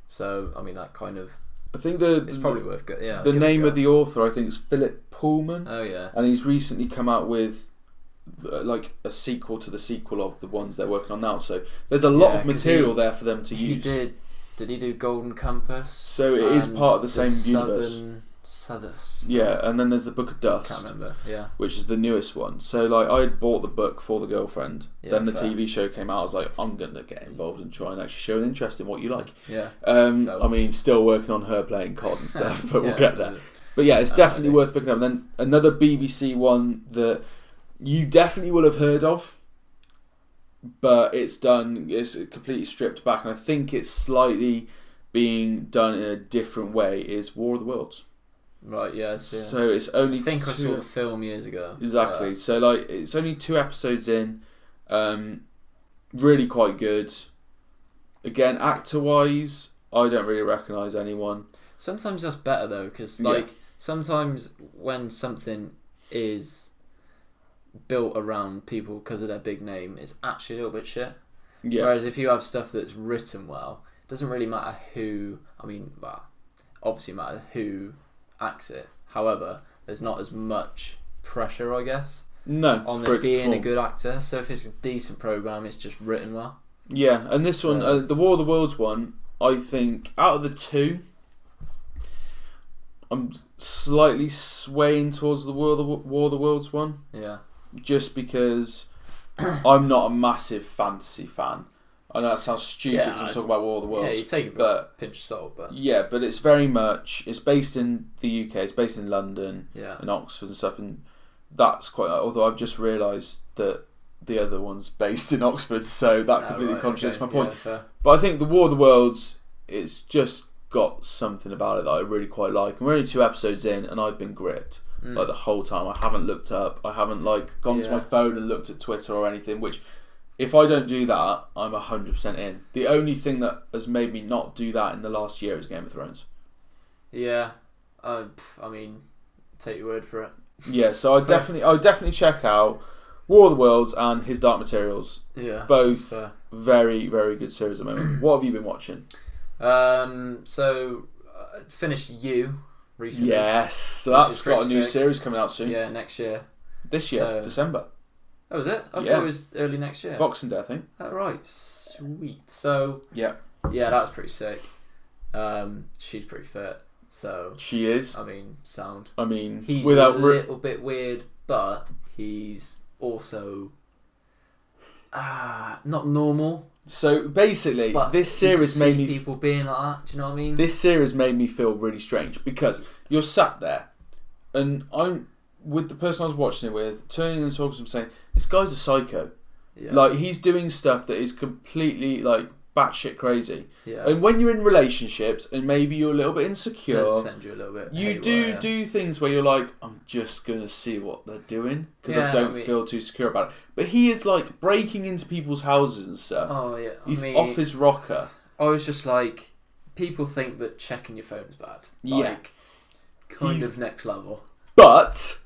So I mean, that kind of. I think it's probably worth good. Yeah. The name of the author, I think, is Philip Pullman. Oh yeah. And he's recently come out with like a sequel to the sequel of the ones they're working on now. So there's a lot of material there for them to use. Did he do Golden Compass? So it is part of the same universe. Yeah, and then there's the Book of Dust. Can't remember. Yeah. Which is the newest one. So like I had bought the book for the girlfriend. Yeah, then the TV show came out. I was like, I'm gonna get involved and try and actually show an interest in what you like. Yeah. I mean, still working on her playing COD and stuff, but we'll get there. But yeah, it's definitely worth picking up. And then another BBC one that you definitely will have heard of, but it's completely stripped back, and I think it's slightly being done in a different way. Is War of the Worlds. Right. Yes. Yeah. So it's only. I think I saw the film years ago. Exactly. So like, it's only 2 episodes in. Really quite good. Again, actor wise, I don't really recognise anyone. Sometimes that's better though, because sometimes when something is built around people because of their big name, it's actually a little bit shit. Yeah. Whereas if you have stuff that's written well, it doesn't really matter who. I mean, obviously matter who acts it. However, there's not as much pressure, I guess. No, on it being a good actor. So if it's a decent program, it's just written well. Yeah, and this one, the War of the Worlds one, I think out of the 2, I'm slightly swaying towards the War of the Worlds one. Yeah. Just because I'm not a massive fantasy fan. I know that sounds stupid because I'm talking about War of the Worlds. Yeah, you take it with a pinch of salt, but yeah, but it's very much. It's based in the UK. It's based in London, and Oxford and stuff, and that's quite. Although I've just realised that the other one's based in Oxford, so that completely contradicts my point. Yeah, but I think the War of the Worlds, it's just got something about it that I really quite like. And we're only 2 episodes in, and I've been gripped like the whole time. I haven't looked up. I haven't like gone to my phone and looked at Twitter or anything. Which, if I don't do that, I'm 100% in. The only thing that has made me not do that in the last year is Game of Thrones. Yeah, I mean, take your word for it. Yeah, so I definitely check out War of the Worlds and His Dark Materials. Yeah. Both very, very good series at the moment. What have you been watching? Finished You recently. Yes, so that's got a new series coming out soon. Yeah, next year. This year, December. Oh, was it? I thought it was early next year. Boxing Day, I think. Oh, right. Sweet. So... Yeah, that was pretty sick. She's pretty fit, so... She is. I mean, sound. I mean, he's a little bit weird, but he's also... not normal. So, basically, but this series made me... people being like that, do you know what I mean? This series made me feel really strange, because you're sat there, and I'm... with the person I was watching it with, turning and talking to him saying, this guy's a psycho. Yeah. Like, he's doing stuff that is completely, like, batshit crazy. Yeah. And when you're in relationships, and maybe you're a little bit insecure, it does send you a little bit you do things where you're like, I'm just going to see what they're doing, because I don't feel too secure about it. But he is, like, breaking into people's houses and stuff. Oh, yeah. He's off his rocker. I was just like, people think that checking your phone is bad. Like, kind of next level. But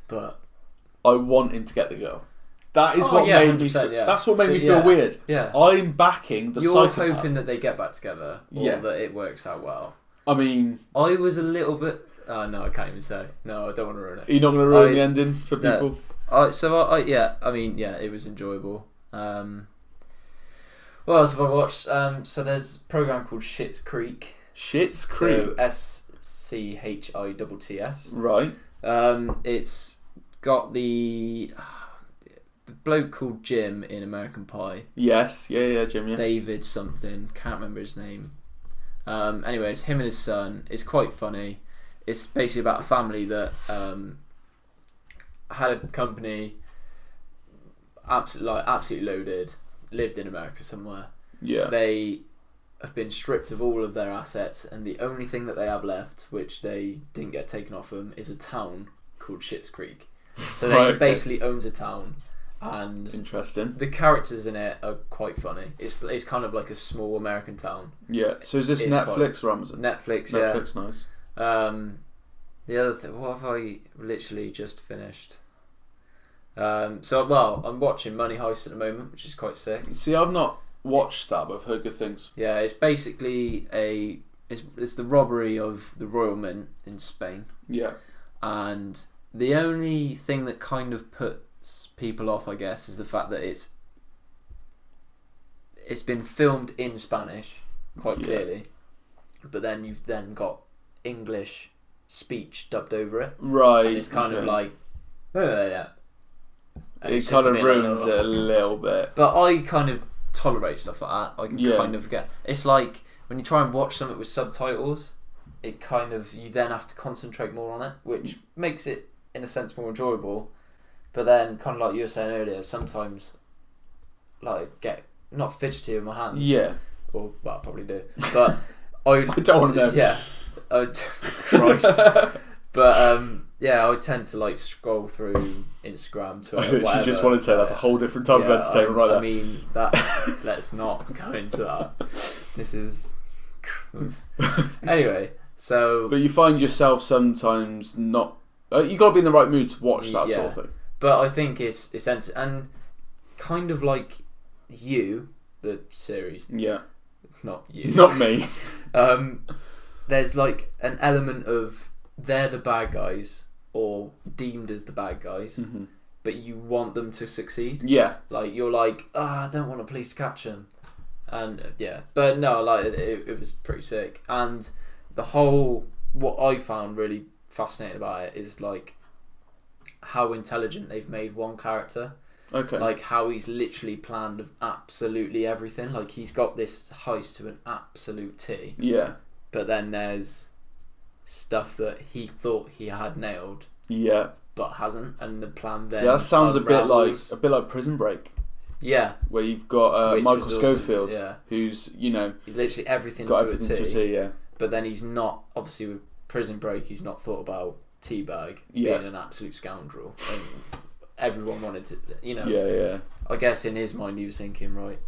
I want him to get the girl. That is what made me. That's what made me feel weird. Yeah, I'm backing the psychopath. You're hoping that they get back together, or that it works out well. I mean, I was a little bit. Oh no, I can't even say. No, I don't want to ruin it. You're not going to ruin the endings for people. It was enjoyable. What else have I watched? So there's a program called Schitt's Creek. Schitt's Creek. So SCHITTS. Right. It's got the bloke called Jim in American Pie. Yes, yeah, Jim, yeah. David something, can't remember his name. Anyway, it's him and his son. It's quite funny. It's basically about a family that had a company, absolutely loaded, lived in America somewhere. Yeah. They have been stripped of all of their assets, and the only thing that they have left, which they didn't get taken off them, is a town called Schitt's Creek. So they basically owns a town. And interesting. The characters in it are quite funny. It's kind of like a small American town. Yeah. So is this Netflix or Amazon? Netflix, yeah. Netflix, nice. The other thing, what have I literally just finished? I'm watching Money Heist at the moment, which is quite sick. See, I've not watched that, but I've heard good things. Yeah, it's basically it's the robbery of the Royal Mint in Spain. Yeah. And the only thing that kind of puts people off, I guess, is the fact that it's been filmed in Spanish quite clearly, but then you've then got English speech dubbed over it. Right. And it's kind of like, it kind of ruins it a little bit. But I kind of tolerate stuff like that. I can kind of get. It's like when you try and watch something with subtitles, it kind of, you then have to concentrate more on it, which makes it in a sense more enjoyable. But then, kind of like you were saying earlier, sometimes like get not fidgety with my hands. Yeah. Or well, I probably do. But I don't want to know. Yeah. Christ. But I tend to like scroll through Instagram, Twitter, whatever. You just wanted to say that's a whole different type of entertainment, right there. I mean, let's not go into that. This is anyway. So, but you find yourself sometimes not. You got to be in the right mood to watch that sort of thing. But I think it's and kind of like You, the series. Yeah. Not you. Not me. There's like an element of they're the bad guys or deemed as the bad guys, but you want them to succeed. Yeah. Like you're like, I don't want the police to catch them, and but no, like it was pretty sick. And the whole, what I found really fascinating about it is like how intelligent they've made one character. Okay. Like how he's literally planned absolutely everything. Like he's got this heist to an absolute T. Yeah. But then there's stuff that he thought he had nailed. Yeah. But hasn't, and the plan then. See, that sounds unravels. a bit like Prison Break. Yeah. Where you've got Michael Scofield, yeah, who's he's literally everything got to everything a T. to a T. Yeah. But then he's not, obviously with Prison Break, he's not thought about Teabag being an absolute scoundrel, and everyone wanted to, Yeah. I guess in his mind he was thinking, right,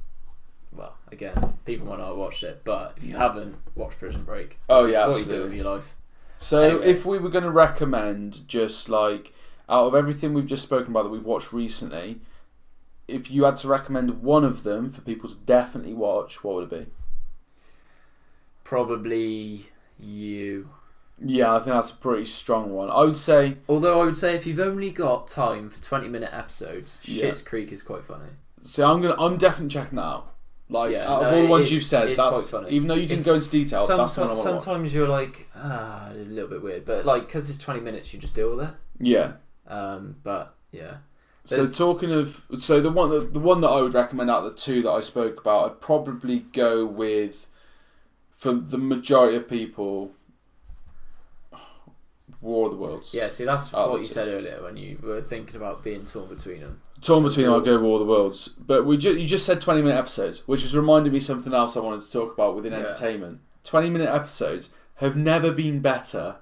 well, again, people might not have watched it, but if you haven't watched Prison Break, oh yeah, what absolutely. are you doing with your life? So anyway. If we were going to recommend, just like out of everything we've just spoken about that we've watched recently, if you had to recommend one of them for people to definitely watch, what would it be? Probably You. Yeah, I think that's a pretty strong one. I would say... Although I would say if you've only got time for 20-minute episodes, Schitt's Creek is quite funny. So I'm definitely checking that out. Out of all the ones you've said, that's quite funny. Even though you didn't go into detail, that's the one I want to watch. Sometimes you're like, a little bit weird, but like because it's 20 minutes, you just deal with it. Yeah. But yeah. So talking of, the one that I would recommend out of the two that I spoke about, I'd probably go with, for the majority of people, War of the Worlds. Yeah, see, that's what you said earlier when you were thinking about being torn between them. Torn between them, I'll go War of the Worlds. But you just said 20-minute episodes, which has reminded me of something else I wanted to talk about within entertainment. 20-minute episodes have never been better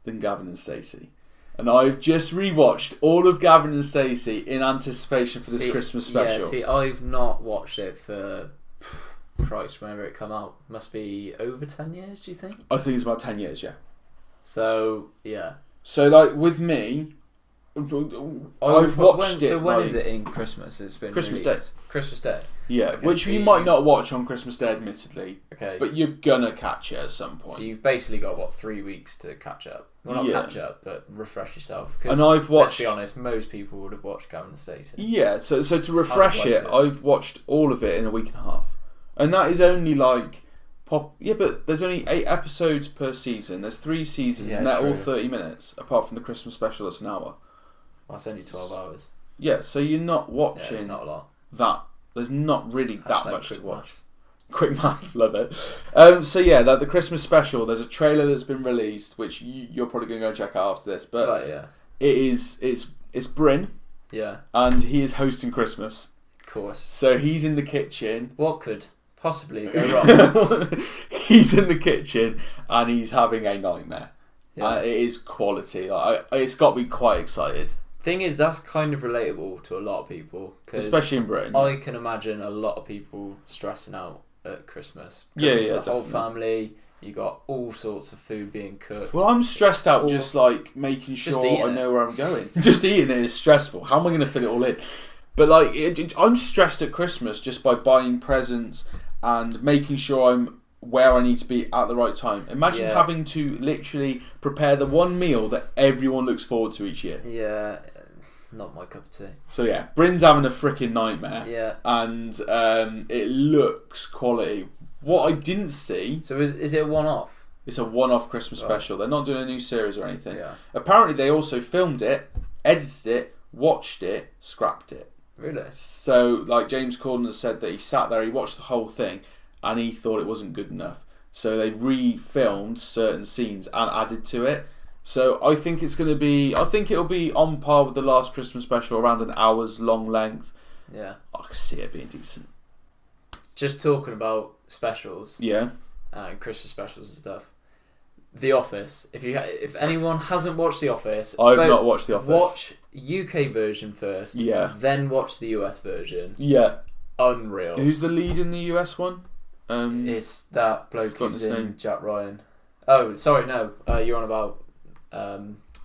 than Gavin and Stacey. And I've just rewatched all of Gavin and Stacey in anticipation for this Christmas special. Yeah, see, I've not watched it for, Christ, whenever it come out. Must be over 10 years, do you think? I think it's about 10 years, yeah. So, yeah. So, like, with me, I've watched it. So when is it in Christmas? It's been Christmas released? Day. Christmas Day. Yeah, okay, which you might not watch on Christmas Day, admittedly. Okay. But you're gonna catch it at some point. So you've basically got 3 weeks to catch up. Well, not catch up, but refresh yourself. And I've watched. Let's be honest, most people would have watched Gavin and Stacey. Yeah. So to refresh it, I've watched all of it in a week and a half, and that is only like pop. Yeah, but there's only 8 episodes per season. There's 3 seasons, and they're all 30 minutes, apart from the Christmas special that's an hour. Well, that's only 12 hours. Yeah, so you're not watching. Yeah, it's not a lot. That there's not really that much to watch. Maths. Quick maths, love it. So yeah, the Christmas special. There's a trailer that's been released, which you're probably going to go check out after this. But it's Bryn. Yeah. And he is hosting Christmas. Of course. So he's in the kitchen. What could possibly go wrong? He's in the kitchen and he's having a nightmare. Yeah. It is quality. It's got me quite excited. Thing is, that's kind of relatable to a lot of people, especially in Britain. I can imagine a lot of people stressing out at Christmas. Yeah, the whole family. You got all sorts of food being cooked. Well, I'm stressed out just like making sure I know where I'm going. Just eating it is stressful. How am I going to fit it all in? But like, I'm stressed at Christmas just by buying presents and making sure I'm where I need to be at the right time. Imagine having to literally prepare the one meal that everyone looks forward to each year. Yeah, not my cup of tea. So yeah, Bryn's having a freaking nightmare. Yeah. And it looks quality. What I didn't see... So is it a one-off? It's a one-off Christmas special. They're not doing a new series or anything. Yeah. Apparently they also filmed it, edited it, watched it, scrapped it. Really? So, like, James Corden has said that he sat there, he watched the whole thing, and he thought it wasn't good enough. So they refilmed certain scenes and added to it. So I think it's going to be... I think it'll be on par with the last Christmas special, around an hour's long length. Yeah. I can see it being decent. Just talking about specials. Yeah. Christmas specials and stuff. The Office. If anyone hasn't watched The Office... I've not watched The Office. Watch UK version first. Yeah. Then watch the US version. Yeah. Unreal. Who's the lead in the US one? It's that bloke who's in Jack Ryan. Oh, sorry, no. You're on about...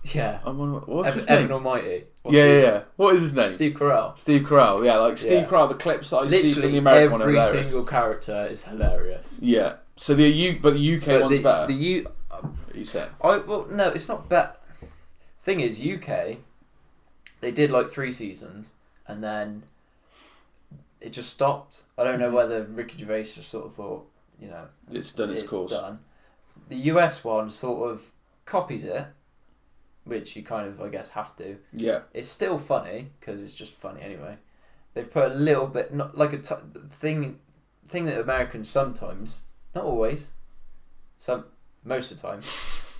What's his name? Evan Almighty. Yeah. What is his name? Steve Carell. Steve Carell, yeah. Like, Steve Carell, the clips that I see from the American one are hilarious. Every single character is hilarious. Yeah. So the UK one's better. You said. No, it's not better. Thing is, UK, they did like 3 seasons, and then it just stopped. I don't know whether Ricky Gervais just sort of thought, it's done its course. Done. The US one sort of copies it, which you kind of, I guess, have to. Yeah. It's still funny, because it's just funny anyway. They've put a little bit, not like thing that Americans sometimes, not always, most of the time,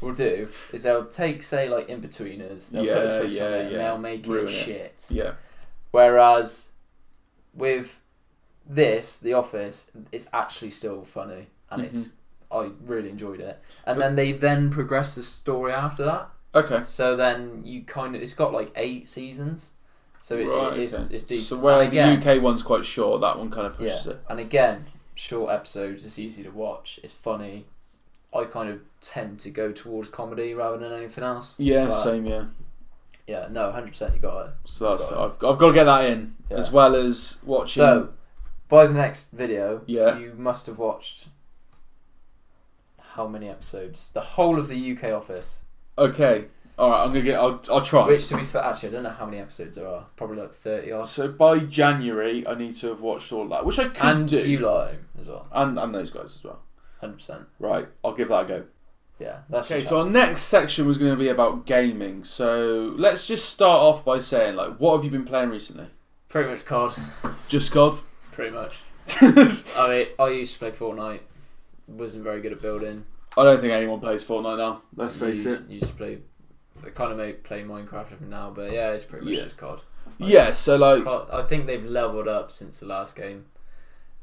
will do, is they'll take, say, like, In-Betweeners, they'll put a twist on it, and they'll make it shit. Yeah. Whereas, with this, The Office, it's actually still funny, and I really enjoyed it. And then they progress the story after that. Okay. So then it's got like 8 seasons. So it's decent. So where the UK one's quite short, that one kind of pushes it. And again, short episodes, it's easy to watch, it's funny. I kind of tend to go towards comedy rather than anything else. Yeah, same, yeah. Yeah, no, 100%. You got it. So I've got to get that in, as well as watching. So, by the next video, Yeah. you must have watched how many episodes? The whole of the UK Office. Okay. All right. I'm gonna get. I'll try. Which, to be fair, actually, I don't know how many episodes there are. Probably like 30 odd. So by January, I need to have watched all that, which I could do. And you lot as well. And those guys as well. 100%. Right. I'll give that a go. Yeah. That's Okay. So our next section was going to be about gaming. So let's just start off by saying, like, what have you been playing recently? Pretty much COD. Just COD. Pretty much. I mean, I used to play Fortnite. Wasn't very good at building. I don't think anyone plays Fortnite now. Let's face it. Used to play. I kind of play Minecraft every now, but yeah, it's pretty much just COD. Yeah. So like, COD, I think they've leveled up since the last game.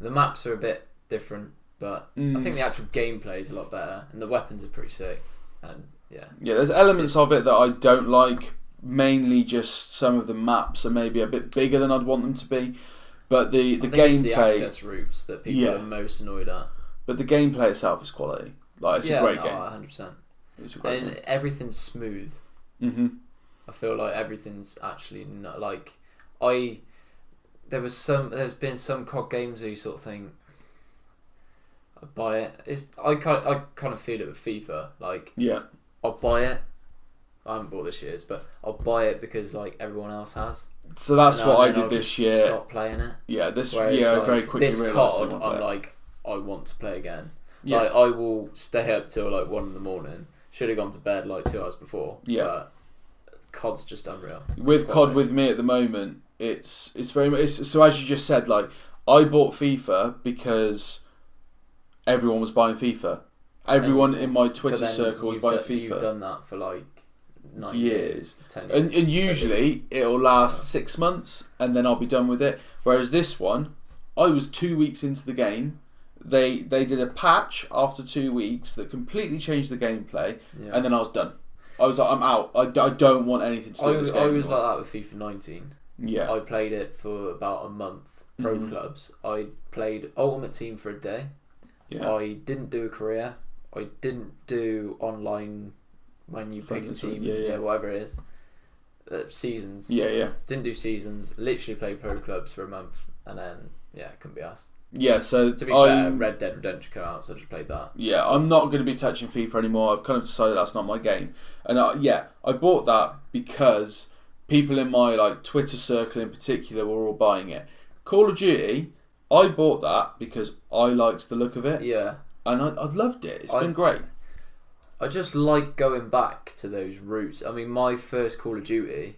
The maps are a bit different, but I think the actual gameplay is a lot better, and the weapons are pretty sick. And yeah. Yeah. There's elements of it that I don't like. Mainly just some of the maps are maybe a bit bigger than I'd want them to be, but the gameplay. It's the access routes that people are most annoyed at. But the gameplay itself is quality. Like, it's a great game. 100%. It's a great game. Everything's smooth. Mm-hmm. I feel like everything's actually not like there's been some COD games where you sort of think I buy it. I kind of feel it with FIFA. Like, I'll buy it. I haven't bought this year's, but I'll buy it because like everyone else has. So that's what I did this year. Stop playing it. Yeah, I very quickly this realised COD, I'm like, I want to play again. Yeah. Like, I will stay up till like 1 a.m. Should have gone to bed like 2 hours before. Yeah. But COD's just unreal. With COD with me at the moment, it's very much. So as you just said, like, I bought FIFA because everyone was buying FIFA. Everyone in my Twitter circle was buying FIFA. You've done that for like 9 years. 10 years. And usually it'll last 6 months and then I'll be done with it. Whereas this one, I was 2 weeks into the game. They did a patch after 2 weeks that completely changed the gameplay, and then I was done. I was like, I'm out. I don't want anything to do with this game. I was like that with FIFA 19. Yeah. I played it for about a month. Pro clubs. I played Ultimate Team for a day. Yeah. I didn't do a career. I didn't do online when you pick a team. Whatever it is. Seasons. Yeah. Didn't do seasons. Literally played pro clubs for a month, and then couldn't be asked. Yeah, so to be fair, Red Dead Redemption came out, so I just played that. Yeah, I'm not going to be touching FIFA anymore. I've kind of decided that's not my game, and I bought that because people in my like Twitter circle in particular were all buying it. Call of Duty, I bought that because I liked the look of it. Yeah, and I've loved it. It's been great. I just like going back to those roots. I mean, my first Call of Duty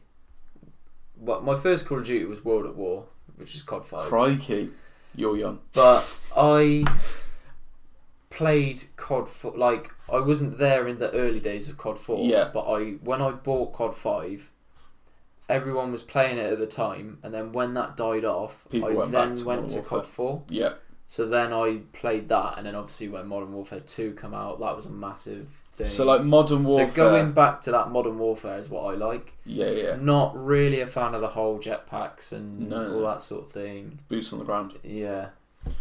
was World at War, which is COD 5. Crikey. You're young. But I played COD 4, like, I wasn't there in the early days of COD 4, but when I bought COD 5, everyone was playing it at the time, and then when that died off, I went to COD 4. Yeah. So then I played that, and then obviously when Modern Warfare 2 came out, that was a massive thing. So like Modern Warfare... So going back to that Modern Warfare is what I like. Yeah. Not really a fan of the whole jetpacks and all that sort of thing. Boots on the ground. Yeah.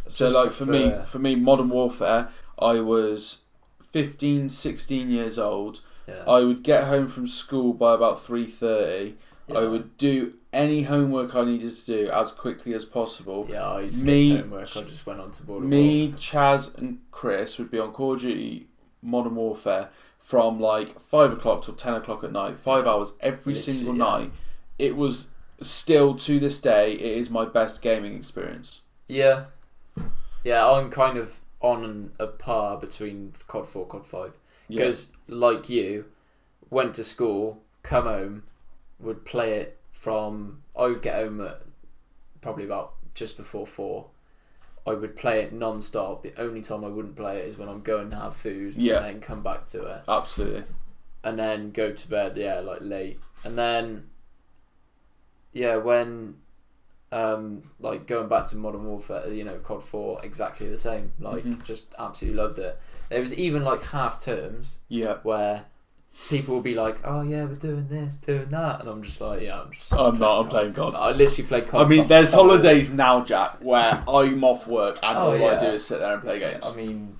So like for me, Modern Warfare, I was 15, 16 years old. Yeah. I would get home from school by about 3:30. Yeah. I would do any homework I needed to do as quickly as possible. Yeah, I skipped homework. I just went on to Border Me, Chaz and Chris would be on Call of Duty Modern Warfare from like 5 o'clock till 10 o'clock at night, 5 hours every single night. It was still, to this day, it is my best gaming experience. Yeah. Yeah, I'm kind of on a par between COD 4 COD 5. Because, like you, went to school, come home, would play it I would get home at probably about just before 4. I would play it non-stop. The only time I wouldn't play it is when I'm going to have food and then come back to it. Absolutely. And then go to bed, like late. And then, when like going back to Modern Warfare, COD 4, exactly the same. Like, just absolutely loved it. There was even like half terms where people will be like, oh yeah, we're doing this, doing that, and I'm just like, I'm playing COD. I literally play COD. I mean, there's holidays now, Jack, where I'm off work and all I do is sit there and play games. I mean,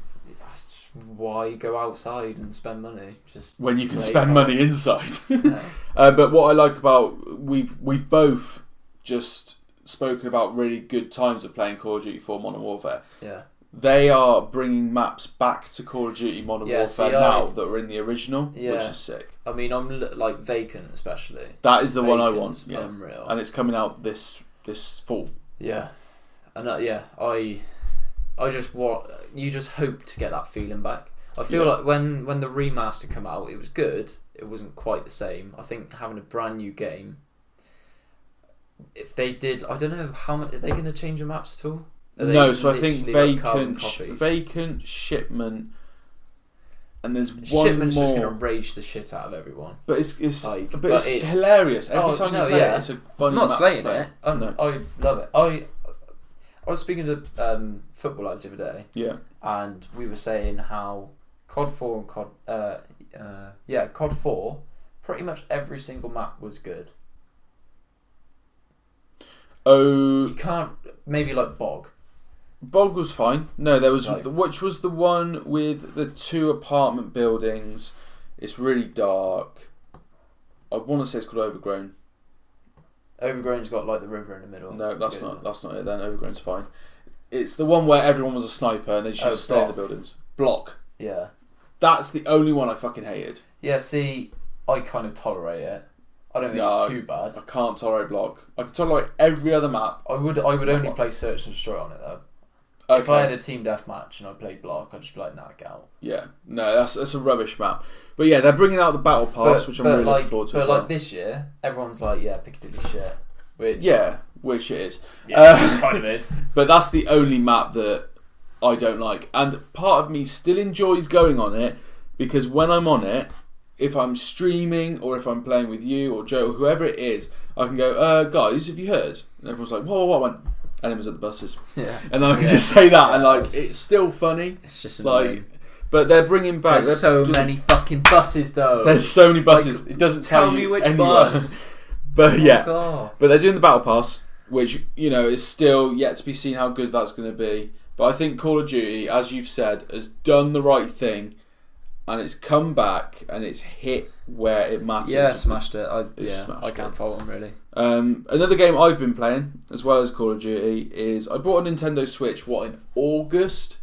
why go outside and spend money? Just when you can play spend cards. money inside. Yeah. But what I like about we've both just spoken about really good times of playing Call of Duty 4 Modern Warfare. Yeah. They are bringing maps back to Call of Duty Modern Warfare now that were in the original, which is sick. I mean, I'm like Vacant especially. That is the one I Vacant's want. Yeah. Unreal. And it's coming out this fall. Yeah, and I just you just hope to get that feeling back. I feel like when the remaster came out, it was good. It wasn't quite the same. I think having a brand new game. If they did, I don't know how much are they going to change the maps at all? No, so I think Vacant, Vacant, Shipment, and there's one Shipment's more. just going to rage the shit out of everyone. But it's Like, but it's hilarious. Every time you play it, it's a funny I'm not map slating to play. it. No. I love it. I was speaking to football lads the other day. Yeah. And we were saying how COD 4 and COD 4, pretty much every single map was good. Oh, You can't, maybe like Bog. Bog was fine. No, there was Like- which was the one with the 2 apartment buildings. It's really dark. I want to say it's called Overgrown. Overgrown's got like the river in the middle. No, that's not it. Then Overgrown's fine. It's the one where everyone was a sniper and they just stay in the buildings. Block. Yeah. That's the only one I fucking hated. Yeah, see, I kind of tolerate it. I don't think it's too bad. I can't tolerate Block. I can tolerate every other map. I would only play Search and Destroy on it though. Okay. If I had a team deathmatch and I played Block, I'd just be like, nah, get out. Yeah, no, that's a rubbish map. But yeah, they're bringing out the Battle Pass, which I'm really looking forward to. But as well. like this year, everyone's like, yeah, Piccadilly shit. Which which it is. it kind of is. But that's the only map that I don't like. And part of me still enjoys going on it because when I'm on it, if I'm streaming or if I'm playing with you or Joe or whoever it is, I can go, guys, have you heard? And everyone's like, whoa, I went, enemies at the buses. Yeah. And then I can just say that and like, it's still funny. It's just annoying. Like, but they're bringing back... There's so many fucking buses though. There's so many buses. Like, it doesn't tell you me which anywhere. bus. But yeah. God. But they're doing the Battle Pass, which, you know, is still yet to be seen how good that's going to be. But I think Call of Duty, as you've said, has done the right thing and it's come back and it's hit where it matters. Yeah, smashed it. Smashed I can't fault them really. Another game I've been playing, as well as Call of Duty, is I bought a Nintendo Switch, in August?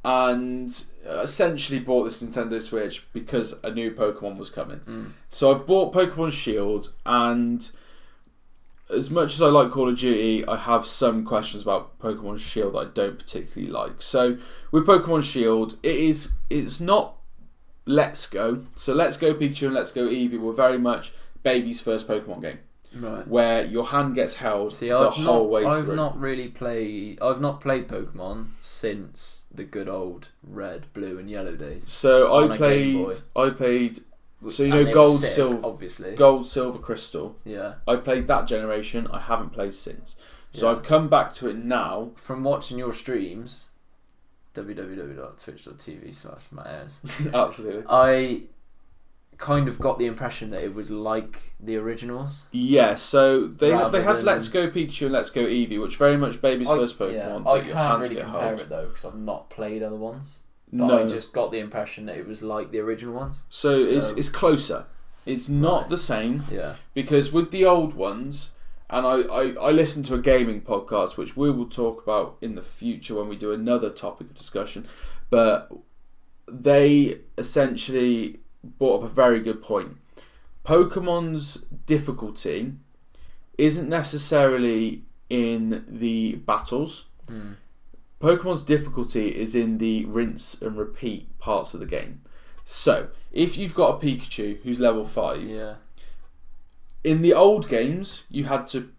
And essentially bought this Nintendo Switch because a new Pokemon was coming. So I've bought Pokemon Shield, and as much as I like Call of Duty, I have some questions about Pokemon Shield that I don't particularly like. So with Pokemon Shield, it's not Let's Go. So Let's Go Pikachu and Let's Go Eevee were very much baby's first Pokemon game. Right. Where your hand gets held whole way through. I've not played Pokemon since the good old red, blue, and yellow days. So I played. So you know, Gold, Silver, obviously. Gold, Silver, Crystal. Yeah. I played that generation. I haven't played since. So I've come back to it now. From watching your streams, www.twitch.tv/myayres. Absolutely. I kind of got the impression that it was like the originals. Yeah, so they had than- Let's Go Pikachu and Let's Go Eevee, which very much baby's first Pokemon. I can't really compare it though because I've not played other ones. But I just got the impression that it was like the original ones. So it's closer. It's not the same. Yeah. Because with the old ones, and I listened to a gaming podcast, which we will talk about in the future when we do another topic of discussion, but they essentially brought up a very good point. Pokemon's difficulty isn't necessarily in the battles. Pokemon's difficulty is in the rinse and repeat parts of the game. So, if you've got a Pikachu who's level 5, in the old games, you had to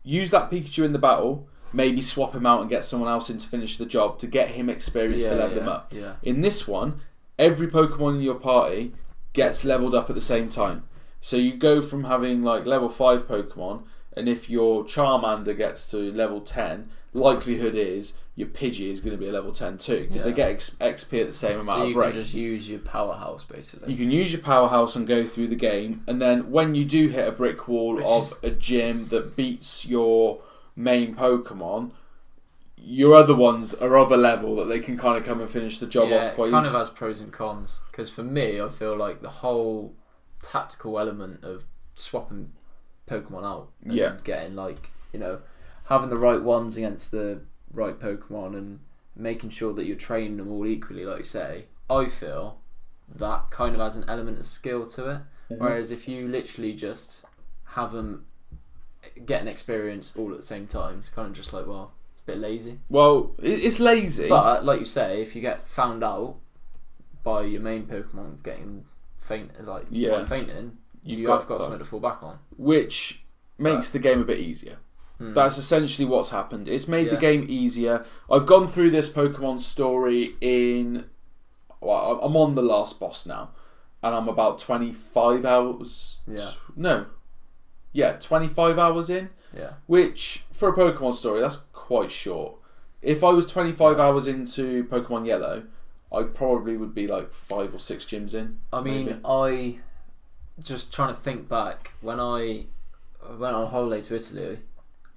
use that Pikachu in the battle, maybe swap him out and get someone else in to finish the job to get him experience to level him up. Yeah. In this one, every Pokemon in your party gets leveled up at the same time. So you go from having like level 5 Pokemon, and if your Charmander gets to level 10, likelihood is your Pidgey is going to be a level 10 too, because they get XP at the same amount of rate. So you can just use your powerhouse basically. You can use your powerhouse and go through the game, and then when you do hit a brick wall a gym that beats your main Pokemon, your other ones are of a level that they can kind of come and finish the job off quite it kind easy. of has pros and cons. Because for me, I feel like the whole tactical element of swapping Pokemon out and getting having the right ones against the right Pokemon and making sure that you're training them all equally, like you say, I feel that kind of has an element of skill to it. Whereas if you literally just have them get an experience all at the same time, it's kind of just like, well, it's a bit lazy. Well, it's lazy. But like you say, if you get found out by your main Pokemon getting fainting, you have got something to fall back on. Which makes the game a bit easier. That's essentially what's happened. It's made the game easier. I've gone through this Pokemon story I'm on the last boss now, and I'm about 25 hours. 25 hours in. Yeah. Which for a Pokemon story, that's quite short. If I was 25 hours into Pokemon Yellow, I probably would be like 5 or 6 gyms in. I mean, I just trying to think back when I went on holiday to Italy.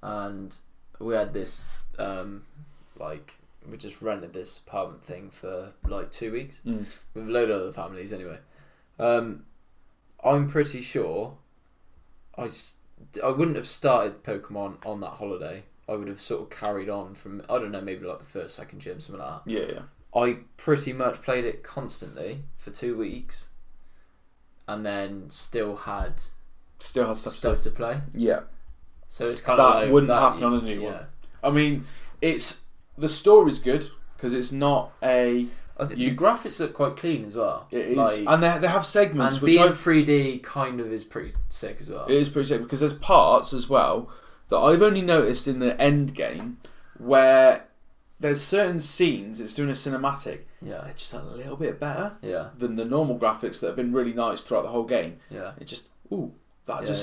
And we had this, we just rented this apartment thing for like 2 weeks with a load of other families anyway. I'm pretty sure I wouldn't have started Pokemon on that holiday. I would have sort of carried on from, I don't know, maybe like the first, second gym, something like that. Yeah. I pretty much played it constantly for 2 weeks and then still had stuff to play. Yeah. So it's kind of that wouldn't happen on a new one. I mean, the story's good because it's not a. The graphics look quite clean as well. It is, and they have segments. And being 3D kind of is pretty sick as well. It is pretty sick because there's parts as well that I've only noticed in the end game where there's certain scenes. It's doing a cinematic. Yeah, they're just a little bit better. Yeah. Than the normal graphics that have been really nice throughout the whole game. Yeah. It just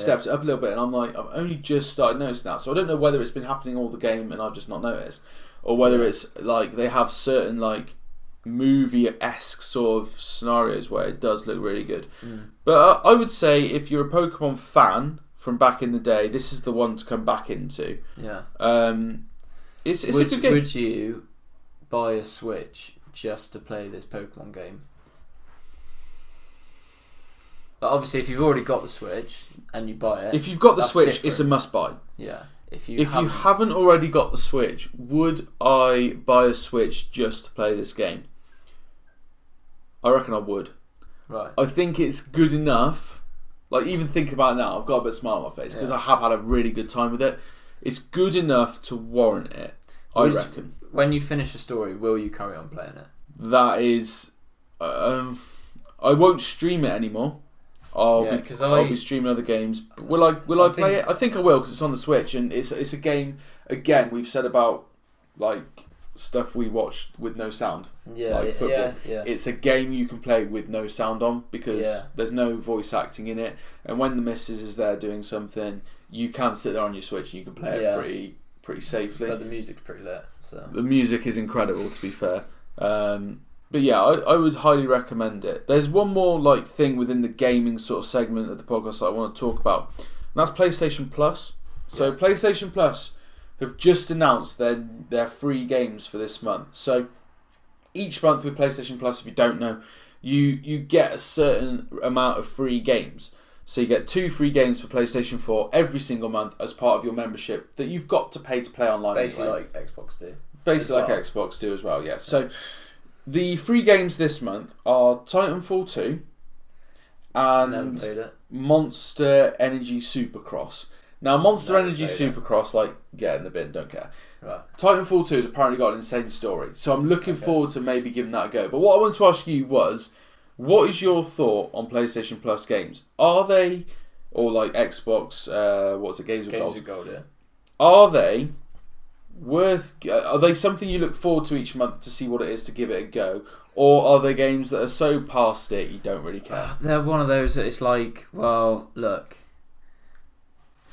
steps it up a little bit, and I'm like, I've only just started noticing that. So I don't know whether it's been happening all the game and I've just not noticed, or whether it's like they have certain like movie-esque sort of scenarios where it does look really good. But I would say if you're a Pokemon fan from back in the day, this is the one to come back into. Yeah. It's a good game. Would you buy a Switch just to play this Pokemon game? But obviously, if you've already got the Switch and you buy it, if you've got the Switch, different. it's a must-buy. Yeah. If you haven't already got the Switch, would I buy a Switch just to play this game? I reckon I would. Right. I think it's good enough. Like, even thinking about it now, I've got a bit of a smile on my face because I have had a really good time with it. It's good enough to warrant it, I reckon. When you finish the story, will you carry on playing it? That is... I won't stream it anymore. I'll be streaming other games. But will I play it? I think I will because it's on the Switch and it's a game. Again, we've said about like stuff we watched with no sound, like football. Yeah. It's a game you can play with no sound on because there's no voice acting in it. And when the missus is there doing something, you can sit there on your Switch and you can play it pretty safely. But the music's pretty lit. So the music is incredible, to be fair. But yeah, I would highly recommend it. There's one more like thing within the gaming sort of segment of the podcast that I want to talk about, and that's PlayStation Plus. So PlayStation Plus have just announced their free games for this month. So each month with PlayStation Plus, if you don't know, you get a certain amount of free games. So you get 2 free games for PlayStation 4 every single month as part of your membership that you've got to pay to play online. Basically like Xbox do. Basically like Xbox do as well, yeah. So the free games this month are Titanfall 2 and Monster Energy Supercross. Now, Monster Energy Supercross, like, get in the bin, don't care. Right. Titanfall 2 has apparently got an insane story, so I'm looking forward to maybe giving that a go. But what I wanted to ask you was, what is your thought on PlayStation Plus games? Are they, or like Xbox, Games with Gold, yeah. Are they are they something you look forward to each month to see what it is, to give it a go? Or are they games that are so past it you don't really care? They're one of those that it's like, well, look,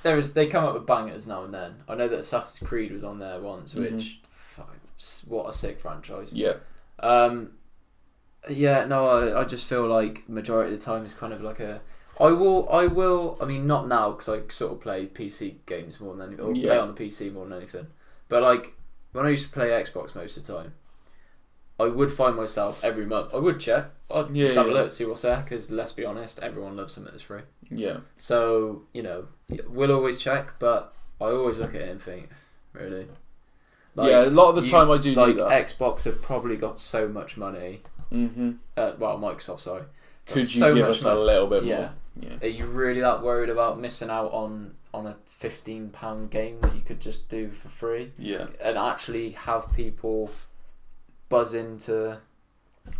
they come up with bangers now and then. I know that Assassin's Creed was on there once, which what a sick franchise. Yeah. I just feel like majority of the time is kind of like a I mean, not now because I sort of play PC games more than anything, or play on the PC more than anything. But like when I used to play Xbox most of the time, I would find myself every month. I would check. I'd just have a look, see what's there, because let's be honest, everyone loves something that's free. Yeah. So, we'll always check, but I always look at it and think, really? Like, a lot of the time I do that. Xbox have probably got so much money. Mm-hmm. Microsoft, sorry. Could you give us a little bit more? Yeah. Are you really that worried about missing out on a £15 game that you could just do for free? Yeah. And actually have people buzz into...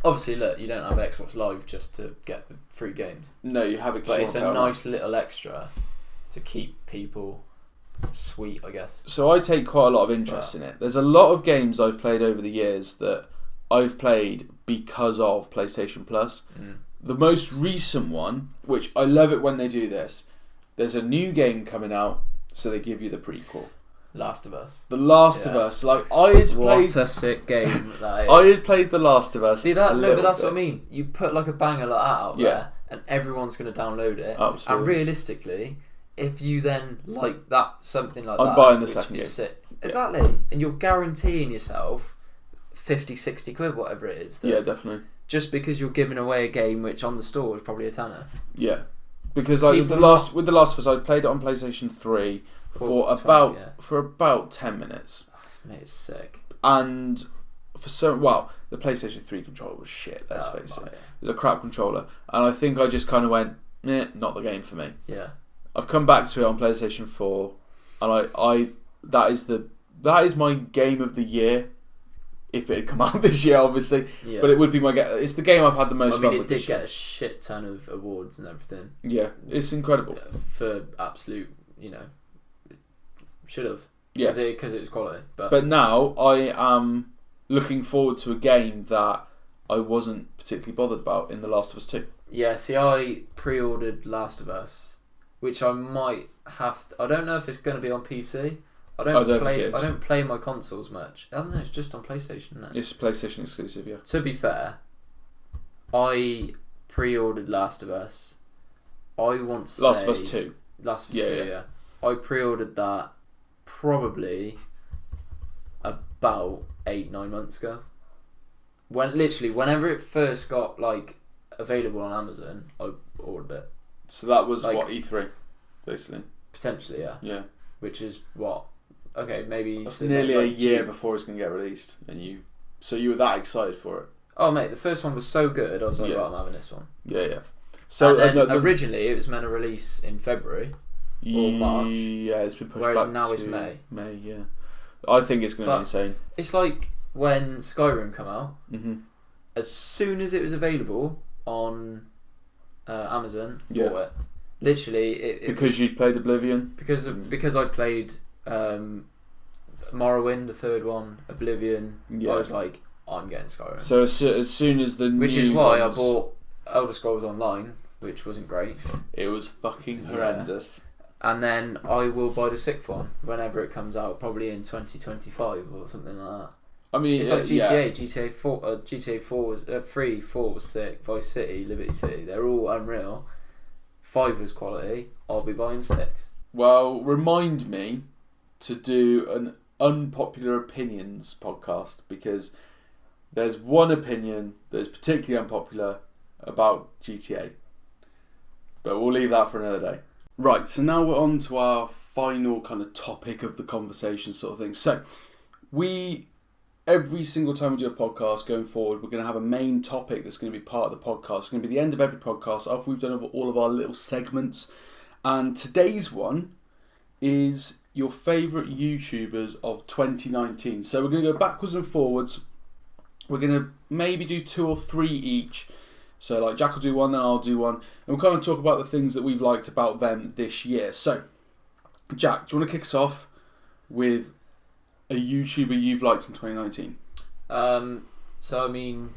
Obviously, look, you don't have Xbox Live just to get free games. No, you have it. But it's a nice little extra to keep people sweet, I guess. So I take quite a lot of interest in it. There's a lot of games I've played over the years that I've played because of PlayStation Plus. The most recent one, which I love it when they do this, there's a new game coming out, so they give you the prequel. Last of Us. The Last of Us. Like, I had played... What a sick game that is. I had played The Last of Us. See that? No, but that's what I mean. You put like a banger like that out there, and everyone's going to download it. Absolutely. And realistically, if you then like that, something like that... I'm buying the second game. Sick. Exactly. And you're guaranteeing yourself 50, 60 quid, whatever it is. Yeah, definitely. Just because you're giving away a game which on the store is probably a tenner. Yeah. Because like with The Last of Us, I played it on PlayStation 3 for about 10 minutes. Mate, it's sick. And the PlayStation 3 controller was shit, let's face it. It was a crap controller. And I think I just kind of went, not the game for me. Yeah. I've come back to it on PlayStation 4, and that is my game of the year. If it had come out this year, obviously, but it would be it's the game I've had the most fun with. It did get a shit ton of awards and everything. Yeah, it's incredible for absolute. Should have. Yeah, because it was quality. But now I am looking forward to a game that I wasn't particularly bothered about in The Last of Us 2. Yeah, see, I pre-ordered Last of Us, which I might have to. I don't know if it's going to be on PC. I don't play my consoles much. I don't know, it's just on PlayStation, isn't it? It's PlayStation exclusive, yeah. To be fair, I pre-ordered Last of Us. I want to Last of Us 2. Last of Us 2, yeah. I pre-ordered that probably about 8-9 months ago. Whenever it first got available on Amazon, I ordered it. So that was E3, basically. Potentially, yeah. Yeah. Which is what? Okay, maybe... That's nearly a year before it's going to get released. So you were that excited for it? Oh, mate, the first one was so good, I was like, right, I'm having this one. Yeah. So originally, it was meant to release in February or March. Yeah, it's been pushed back. Whereas now it's May. May, yeah. I think it's going to be insane. It's like when Skyrim came out. Mm-hmm. As soon as it was available on Amazon, bought it. Literally, because you'd played Oblivion. Because I played Morrowind, the third one, Oblivion. Yeah. I was like, I'm getting Skyrim. So as soon as the which is why I bought Elder Scrolls Online, which wasn't great. It was fucking horrendous. And then I will buy the sixth one whenever it comes out, probably in 2025 or something like that. I mean, it's like GTA, GTA 4, GTA 4 was 3, 4 was sick, Vice City, Liberty City. They're all unreal. 5 was quality. I'll be buying 6. Well, remind me to do an unpopular opinions podcast, because there's one opinion that is particularly unpopular about GTA. But we'll leave that for another day. Right, so now we're on to our final kind of topic of the conversation sort of thing. So, every single time we do a podcast going forward, we're going to have a main topic that's going to be part of the podcast. It's going to be the end of every podcast after we've done all of our little segments. And today's one is your favourite YouTubers of 2019. So we're going to go backwards and forwards. We're going to maybe do 2 or 3 each. So like Jack will do one, then I'll do one. And we'll kind of talk about the things that we've liked about them this year. So, Jack, do you want to kick us off with a YouTuber you've liked in 2019? So I mean,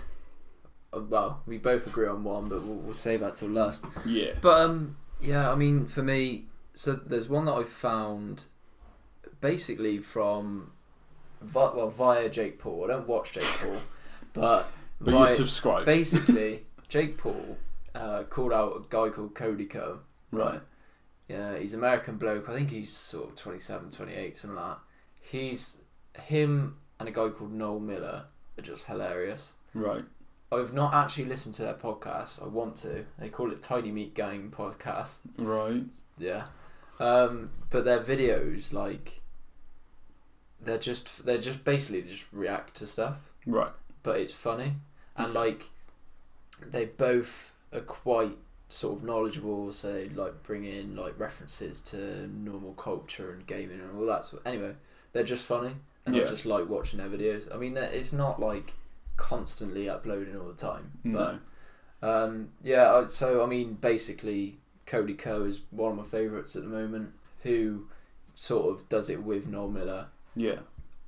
well, we both agree on one, but we'll save that till last. Yeah. But yeah, I mean, for me, so there's one that I found basically from via Jake Paul. I don't watch Jake Paul, but you subscribe. Basically, Jake Paul called out a guy called Cody Ko. Right. Yeah, he's an American bloke. I think he's sort of 27, 28, something like that. Him and a guy called Noel Miller are just hilarious. Right. I've not actually listened to their podcast. I want to. They call it Tiny Meat Gang Podcast. Right. Yeah. But their videos, like, they're just basically just react to stuff. Right. But it's funny. And, like, they both are quite sort of knowledgeable, so they, like, bring in, like, references to normal culture and gaming and all that sort. Anyway, they're just funny. And I just like watching their videos. I mean, it's not, like, constantly uploading all the time. No. But, so, I mean, basically, Cody Ko is one of my favourites at the moment, who sort of does it with Noel Miller. Yeah.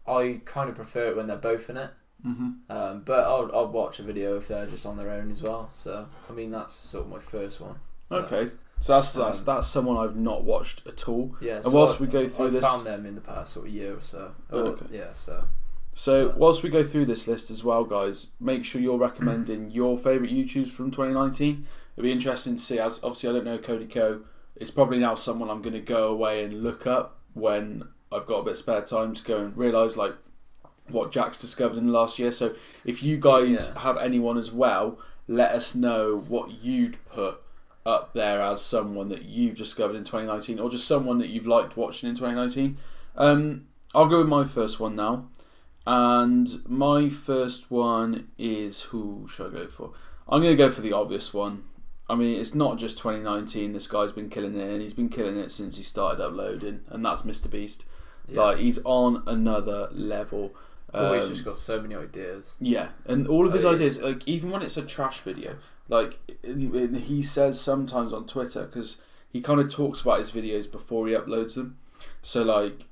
I kind of prefer it when they're both in it. Mm-hmm. But I'll watch a video if they're just on their own as well. So, I mean, that's sort of my first one. Okay. So that's someone I've not watched at all. Yeah. And whilst we go through this, I found them in the past sort of year or so. Okay. Yeah. So whilst we go through this list as well, guys, make sure you're recommending your favourite YouTubers from 2019. It'll be interesting to see. As obviously, I don't know Cody Ko. It's probably now someone I'm going to go away and look up when I've got a bit of spare time to go and realise like what Jack's discovered in the last year. So if you guys have anyone as well, let us know what you'd put up there as someone that you've discovered in 2019, or just someone that you've liked watching in 2019. I'll go with my first one now, and my first one is, who should I go for? I'm going to go for the obvious one. I mean, it's not just 2019. This guy's been killing it, and he's been killing it since he started uploading, and that's Mr. Beast. Like, he's on another level. He's just got so many ideas. Yeah, and all of his ideas, like, even when it's a trash video, like, he says sometimes on Twitter, because he kind of talks about his videos before he uploads them. So, like,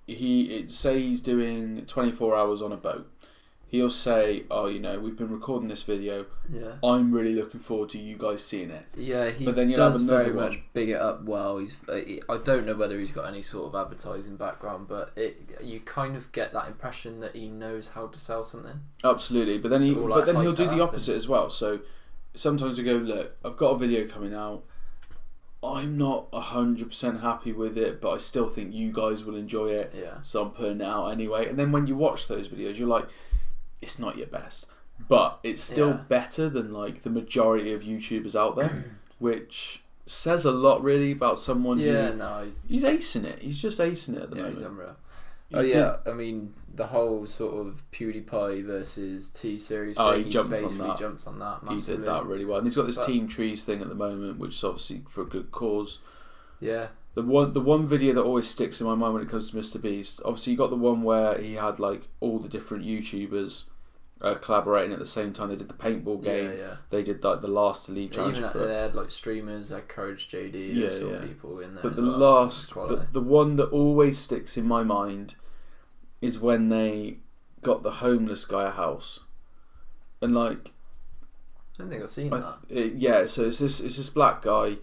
say he's doing 24 hours on a boat. He'll say, oh, you know, we've been recording this video. Yeah. I'm really looking forward to you guys seeing it. Yeah, he but then you'll does have another very one. much big it up well. I don't know whether he's got any sort of advertising background, but you kind of get that impression that he knows how to sell something. Absolutely, but then he'll do the opposite and as well. So sometimes we go, look, I've got a video coming out. I'm not 100% happy with it, but I still think you guys will enjoy it. Yeah. So I'm putting it out anyway. And then when you watch those videos, you're like, it's not your best, but it's still better than like the majority of YouTubers out there, which says a lot really about someone he's acing it. He's just acing it at the moment. He's unreal. I mean, the whole sort of PewDiePie versus T-Series thing, he jumped on that massively. He did that really well. And he's got this Team Trees thing at the moment, which is obviously for a good cause. Yeah. The one video that always sticks in my mind when it comes to Mr. Beast, obviously you got the one where he had like all the different YouTubers collaborating at the same time. They did the paintball game. Yeah. They did like the last to leave challenge. Even they had like streamers, like Courage JD, those sort of people in there. But the one that always sticks in my mind is when they got the homeless guy a house, and like, I don't think I've seen that. So it's this black guy.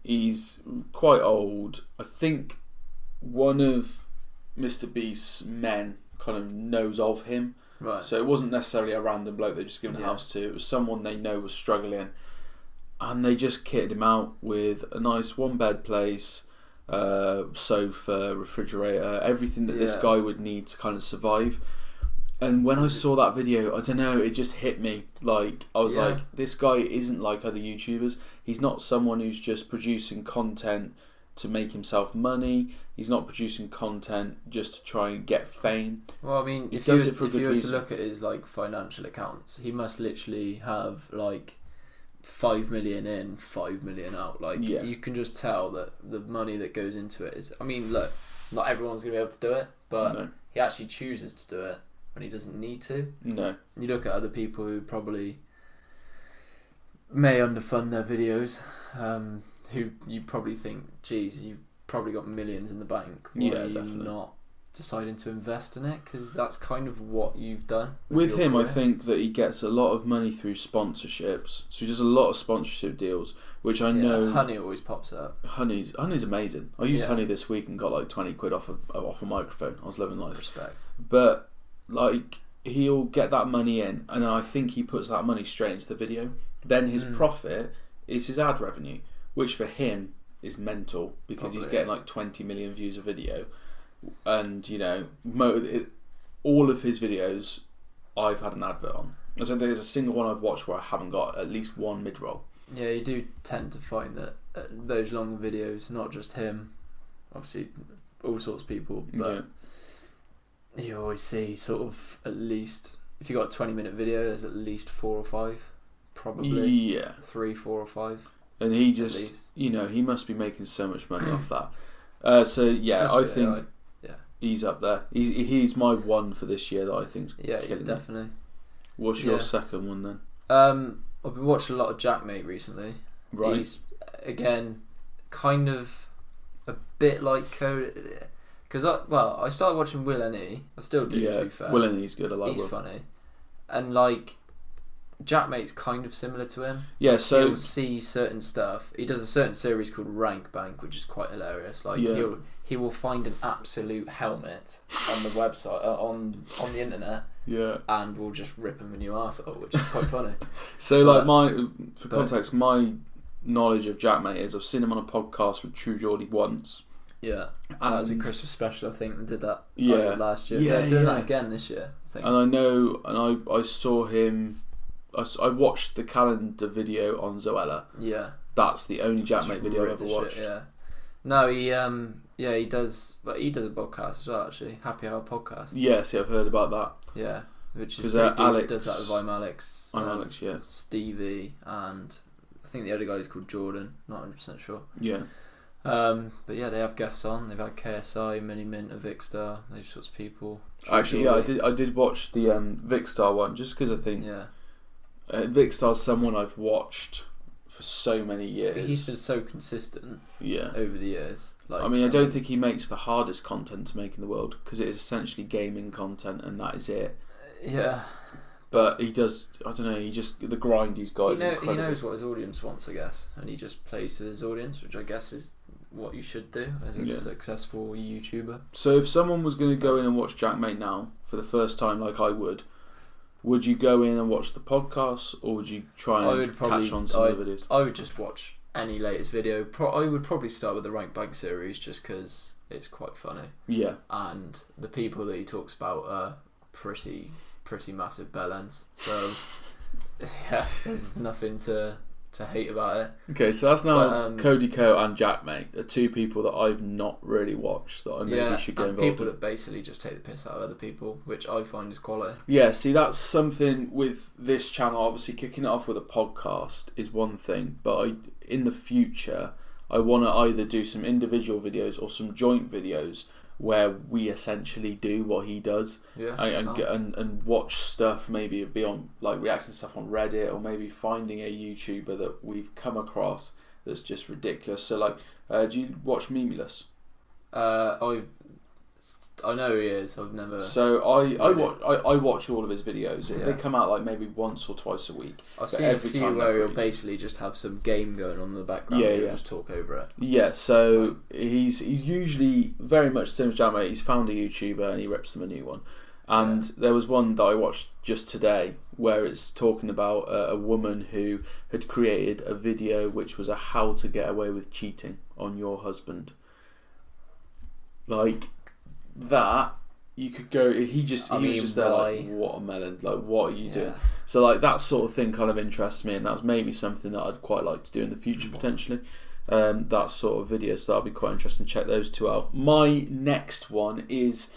He's quite old. I think one of Mr. Beast's men kind of knows of him. Right. So it wasn't necessarily a random bloke they'd just given a house to. It was someone they know was struggling. And they just kitted him out with a nice one-bed place, sofa, refrigerator, everything that this guy would need to kind of survive. And when I saw that video, I don't know, it just hit me. Like, I was like, this guy isn't like other YouTubers. He's not someone who's just producing content to make himself money. He's not producing content just to try and get fame. Well, I mean, if you were to look at his like financial accounts, he must literally have like 5 million in, 5 million out. Like, you can just tell that the money that goes into it is. I mean, look, not everyone's gonna be able to do it, but he actually chooses to do it when he doesn't need to. No. You look at other people who probably may underfund their videos, who you probably think, geez, you've probably got millions in the bank. Why are you not deciding to invest in it? Because that's kind of what you've done. With him, career. I think that he gets a lot of money through sponsorships. So he does a lot of sponsorship deals, which I know... Honey always pops up. Honey's amazing. I used Honey this week and got like 20 quid off a microphone. I was living life. Respect. But, like, he'll get that money in, and I think he puts that money straight into the video. Then his profit is his ad revenue, which for him is mental, because he's getting like 20 million views a video. And, you know, all of his videos, I've had an advert on. So there's a single one I've watched where I haven't got at least one mid-roll. Yeah, you do tend to find that those long videos, not just him, obviously all sorts of people, but you always see sort of at least, if you got a 20-minute video, there's at least 4 or 5, probably. Yeah. 3, 4 or 5. And he just, he must be making so much money off that. So yeah, I think he's up there. He's my one for this year that I think's killing definitely. Me. What's your second one then? I've been watching a lot of Jackmate recently. Right. He's, again, kind of a bit like Cody. Because I started watching Will and E. I still do, to be fair. Will and E's good. I like He's Will. funny. And like, Jackmate's kind of similar to him. Yeah, so he'll see certain stuff. He does a certain series called Rank Bank, which is quite hilarious. Like he will find an absolute helmet on the website on the internet. Yeah. And we'll just rip him a new arsehole, which is quite funny. So for context, my knowledge of Jackmate is I've seen him on a podcast with True Geordie once. Yeah. That was a Christmas special, I think, they did that last year. Yeah, they're doing that again this year, I think. And I know, and I saw him, I watched the calendar video on Zoella. Yeah. That's the only Jackmate video I've ever watched. Yeah. No, he does a podcast as well, actually. Happy Hour Podcast. Yes, I've heard about that. Yeah. Which is Alex does that with I'm Alex. Alex, yeah. Stevie, and I think the other guy is called Jordan, not 100% sure. Yeah. But yeah, they have guests on. They've had KSI, Mini Mint, a Vicstar, those sorts of people. Actually, I did watch the Vicstar one just because I think Vicstar's someone I've watched for so many years. But he's been so consistent. Yeah. Over the years. Like, I mean, I don't think he makes the hardest content to make in the world because it is essentially gaming content and that is it. Yeah. But he does, I don't know, the grind he's got is incredible. He knows what his audience wants, I guess, and he just plays to his audience, which I guess is what you should do as a successful YouTuber. So if someone was going to go in and watch Jackmate now for the first time like I would you go in and watch the podcast or would you try and catch on some of the videos? I would just watch any latest video. I would probably start with the Rank Bank series just because it's quite funny. Yeah. And the people that he talks about are pretty massive bellends. So yeah, there's nothing to hate about it. Okay, so that's now Cody Co and Jackmate, the two people that I've not really watched that I maybe should get involved in. People that basically just take the piss out of other people, which I find is quality. Yeah, see, that's something with this channel. Obviously, kicking it off with a podcast is one thing, but in the future, I want to either do some individual videos or some joint videos where we essentially do what he does, and watch stuff, maybe be on like reacting to stuff on Reddit, or maybe finding a YouTuber that we've come across that's just ridiculous. So like, do you watch Memulous? I know who he is. I've never. So I watch all of his videos. Yeah. They come out like maybe once or twice a week. I've seen every a few where he'll basically just have some game going on in the background. Yeah, just talk over it. Yeah, so he's usually very much the same as Jackmate. He's found a YouTuber and he rips them a new one. And there was one that I watched just today where it's talking about a woman who had created a video which was a how to get away with cheating on your husband. Like that, you could go. He was just there like, watermelon. Like, what are you doing? So like that sort of thing kind of interests me, and that's maybe something that I'd quite like to do in the future potentially. That sort of video, so that'll be quite interesting. Check those two out. My next one is,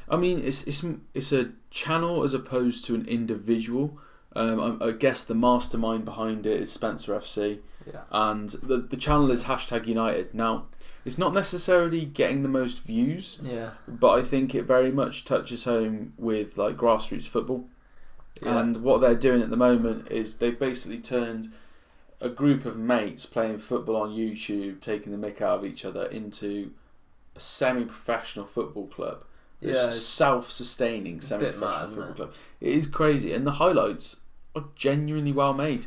I mean, it's a channel as opposed to an individual. I guess the mastermind behind it is Spencer FC, and the channel is #United. Now, it's not necessarily getting the most views, but I think it very much touches home with like grassroots football. And what they're doing at the moment is they've basically turned a group of mates playing football on YouTube, taking the mick out of each other, into a semi-professional football club. It's a self-sustaining semi-professional football club. It is crazy, and the highlights are genuinely well made.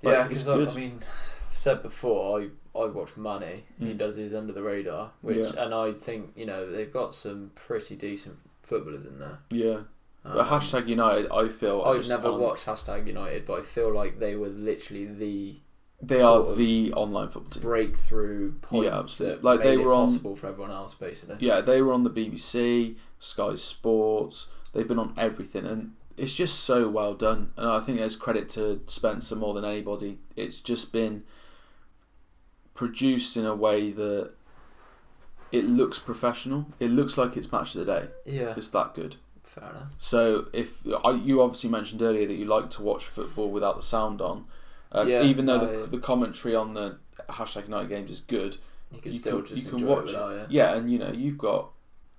Because I mean, said before, I watch Money. He does his Under the Radar, and I think they've got some pretty decent footballers in there. Yeah. But #United, I feel I've never watched #United, but I feel like they were literally they are the online football team breakthrough point. Yeah, absolutely. Like they were possible for everyone else, basically. Yeah, they were on the BBC, Sky Sports. They've been on everything, and it's just so well done. And I think there's credit to Spencer more than anybody. It's just been produced in a way that it looks professional. It looks like it's match of the day. Yeah. It's that good. Fair enough. So you obviously mentioned earlier that you like to watch football without the sound on, even though the commentary on the #United games is good, you can still enjoy it without it. Yeah, and you've got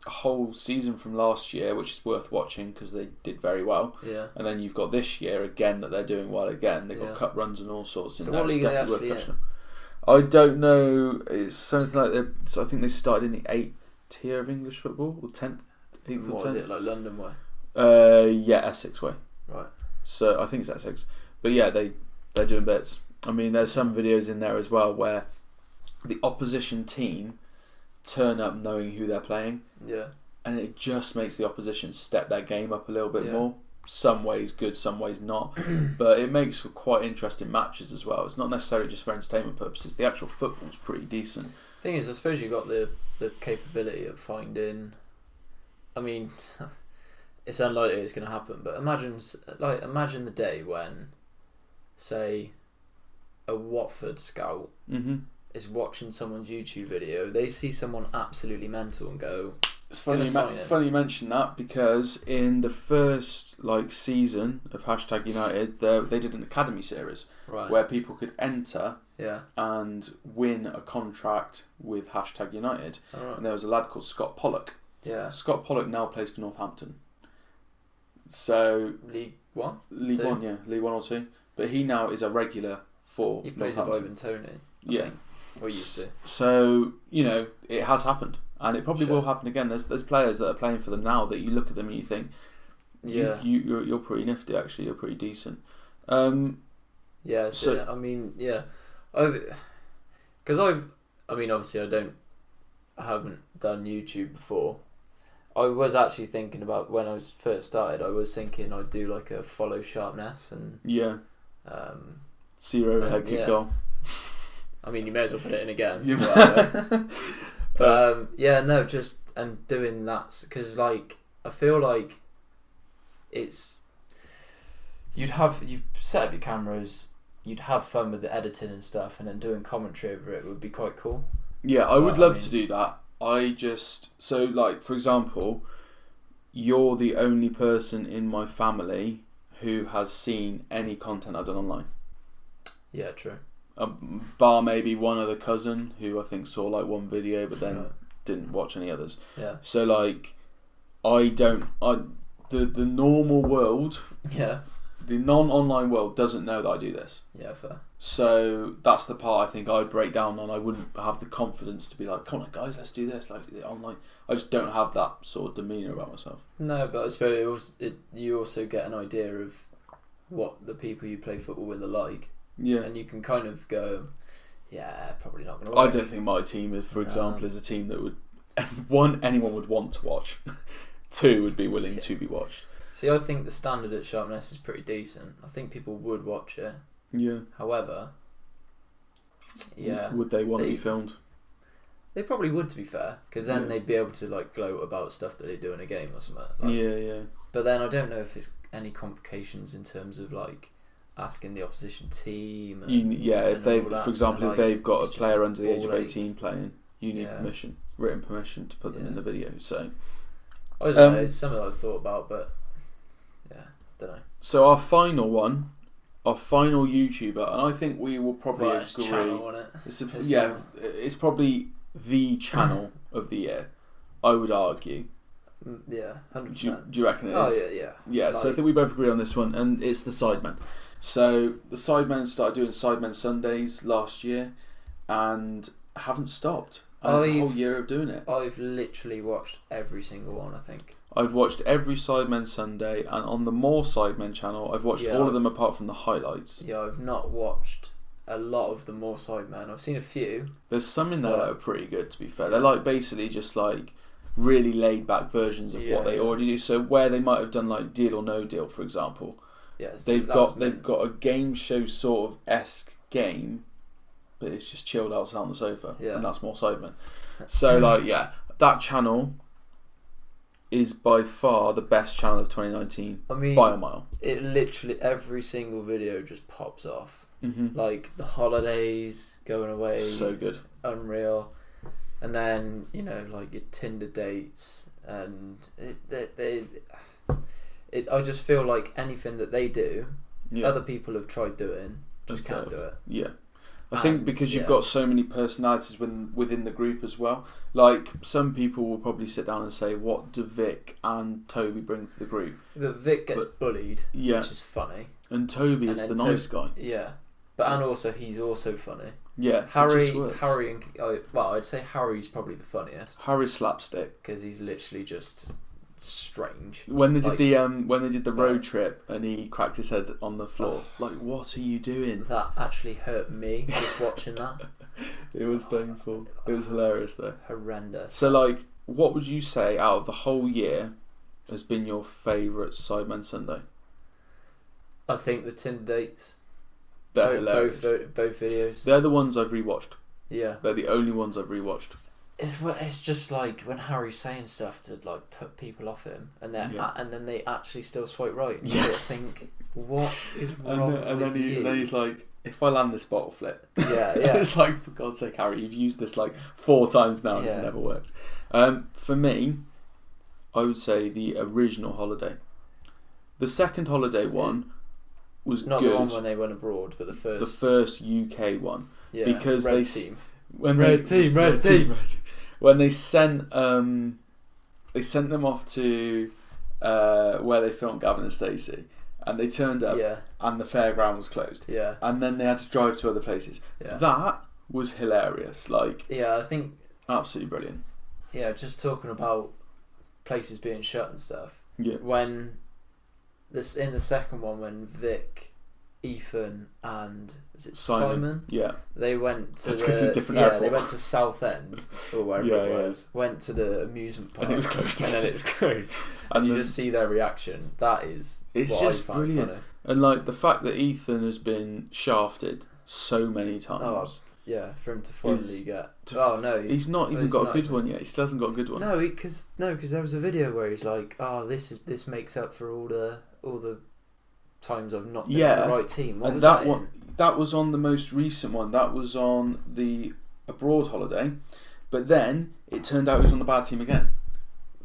a whole season from last year which is worth watching because they did very well. Yeah. And then you've got this year again that they're doing well again. They've got cup runs and all sorts in so there. What league are they actually in? I don't know. It's something like I think they started in the 8th tier of English football, or 10th, 8th or 10th. What is it, like London way? Yeah, Essex way. Right. So I think it's Essex, but yeah, they're doing bits. I mean, there's some videos in there as well where the opposition team turn up knowing who they're playing. Yeah. And it just makes the opposition step their game up a little bit more. Some ways good, some ways not. But it makes for quite interesting matches as well. It's not necessarily just for entertainment purposes. The actual football's pretty decent. Thing is, I suppose you've got the capability of finding... I mean, it's unlikely it's going to happen, but imagine the day when, say, a Watford scout is watching someone's YouTube video, they see someone absolutely mental and go... It's funny you mention that, because in the first season of #United, they did an academy series where people could enter and win a contract with #United. Right. And there was a lad called Scott Pollock. Yeah. Scott Pollock now plays for Northampton. So League One? League One, yeah, League 1 or 2. But he now is a regular for He plays Northampton. with Ivan Toney. Yeah. Or used to. So, it has happened. And it probably will happen again. There's players that are playing for them now that you look at them and you think, you're pretty nifty actually. You're pretty decent. Yeah. So I mean, yeah, obviously I haven't done YouTube before. I was actually thinking about when I was first started. I was thinking I'd do like a follow sharpness and see your overhead kick goal. I mean, you may as well put it in again. Just and doing that because I feel like it's you'd set up your cameras, you'd have fun with the editing and stuff, and then doing commentary over it would be quite cool. Yeah, I would love to do that. For example, you're the only person in my family who has seen any content I've done online. Yeah, true. Bar maybe one other cousin who I think saw one video but then didn't watch any others. Yeah. So the normal world, the non-online world doesn't know that I do this. Yeah, fair. So that's the part I think I'd break down on. I wouldn't have the confidence to be like, come on guys, let's do this online. I just don't have that sort of demeanour about myself. No, but I suppose you also get an idea of what the people you play football with are like. Yeah. And you can kind of go, probably not going to work. I don't think my team, for example, is a team that would, one, anyone would want to watch. Two, would be willing to be watched. See, I think the standard at Sharpness is pretty decent. I think people would watch it. Yeah. However, would they want to be filmed? They probably would, to be fair, because then they'd be able to gloat about stuff that they do in a game or something. Yeah. But then I don't know if there's any complications in terms of asking the opposition team. If they've, for example, if they've got a player under the age of 18 playing, you need permission, written permission to put them in the video. So I don't know. It's something I've thought about, but don't know. So our final YouTuber, and I think we will probably agree. Channel on it. It's probably the channel of the year. I would argue. Yeah, 100%. Do you reckon it is? Oh yeah. Yeah. So I think we both agree on this one, and it's the Sidemen. So the Sidemen started doing Sidemen Sundays last year, and haven't stopped. And it's a whole year of doing it. I've literally watched every single one. I think I've watched every Sidemen Sunday, and on the More Sidemen channel, I've watched all of them apart from the highlights. Yeah, I've not watched a lot of the More Sidemen. I've seen a few. There's some in there that are pretty good. To be fair, they're basically just really laid back versions of what they already do. So where they might have done Deal or No Deal, for example. Yes, they've got a game show sort of esque game, but it's just chilled out on the sofa, and that's More Sidemen. So that channel, is by far the best channel of 2019 I mean, by a mile. It literally every single video just pops off. Mm-hmm. Like the holidays, going away, So good. unreal, and then like your Tinder dates, and I just feel like anything that they do, other people have tried doing, just can't do it. Yeah. I think because you've got so many personalities within the group as well. Like, some people will probably sit down and say, what do Vic and Toby bring to the group? But Vic gets bullied, which is funny. And Toby is the nice guy. Yeah. And also, he's also funny. Yeah, Harry, and I'd say Harry's probably the funniest. Harry's slapstick because he's literally just strange. When they did the road trip and he cracked his head on the floor, like, what are you doing? That actually hurt me just watching that. It was painful. It was hilarious though. Horrendous. So, like, what would you say out of the whole year has been your favourite Sidemen Sunday? I think the Tinder dates. They're hilarious. Both videos. They're the ones I've rewatched. Yeah. They're the only ones I've rewatched. It's just like when Harry's saying stuff to like put people off him, and then they actually still swipe right. And you think, what is wrong and with you? And then he's like, if I land this bottle flip. Yeah. It's like, for God's sake, Harry, you've used this like 4 times now and it's never worked. For me, I would say the original Holiday. The second Holiday one was not good. The one when they went abroad, but the first UK one. Yeah, because Red Team. Red team. When they sent them off to where they filmed Gavin and Stacey, and they turned up, and the fairground was closed. Yeah, and then they had to drive to other places. Yeah. That was hilarious. Like, I think absolutely brilliant. Yeah, just talking about places being shut and stuff. Yeah, when in the second one, when Vic, Ethan, and was it Simon? Yeah, they went to a different airport. They went to Southend or wherever it was. Went to the amusement park, and it was closed. And then it was closed. And you just see their reaction. It's just brilliant. Funny. And like the fact that Ethan has been shafted so many times. Yeah, for him to finally get. He's not even got a good one yet. He still hasn't got a good one. No, because there was a video where he's like, "Oh, this makes up for all the times I've not been on the right team." What was that one? That was on the most recent one. That was on the abroad holiday, but then it turned out he was on the bad team again.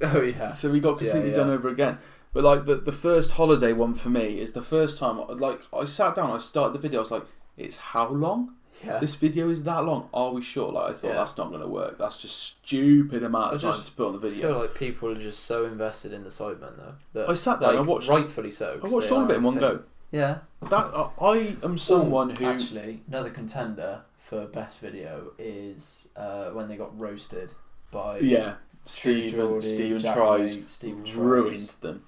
Oh yeah. So we got completely done over again. But like the first holiday one for me is the first time. Like, I sat down, I started the video. I was like, "It's how long? Yeah. This video is that long? Are we sure?" Like, I thought that's not going to work. That's just stupid amount of time to put on the video. I feel like people are just so invested in the Sidemen though. I sat there and I watched, rightfully so. I watched all of it in one go. Yeah. I am someone who actually, another contender for best video is when they got roasted by Stephen Trice ruined them.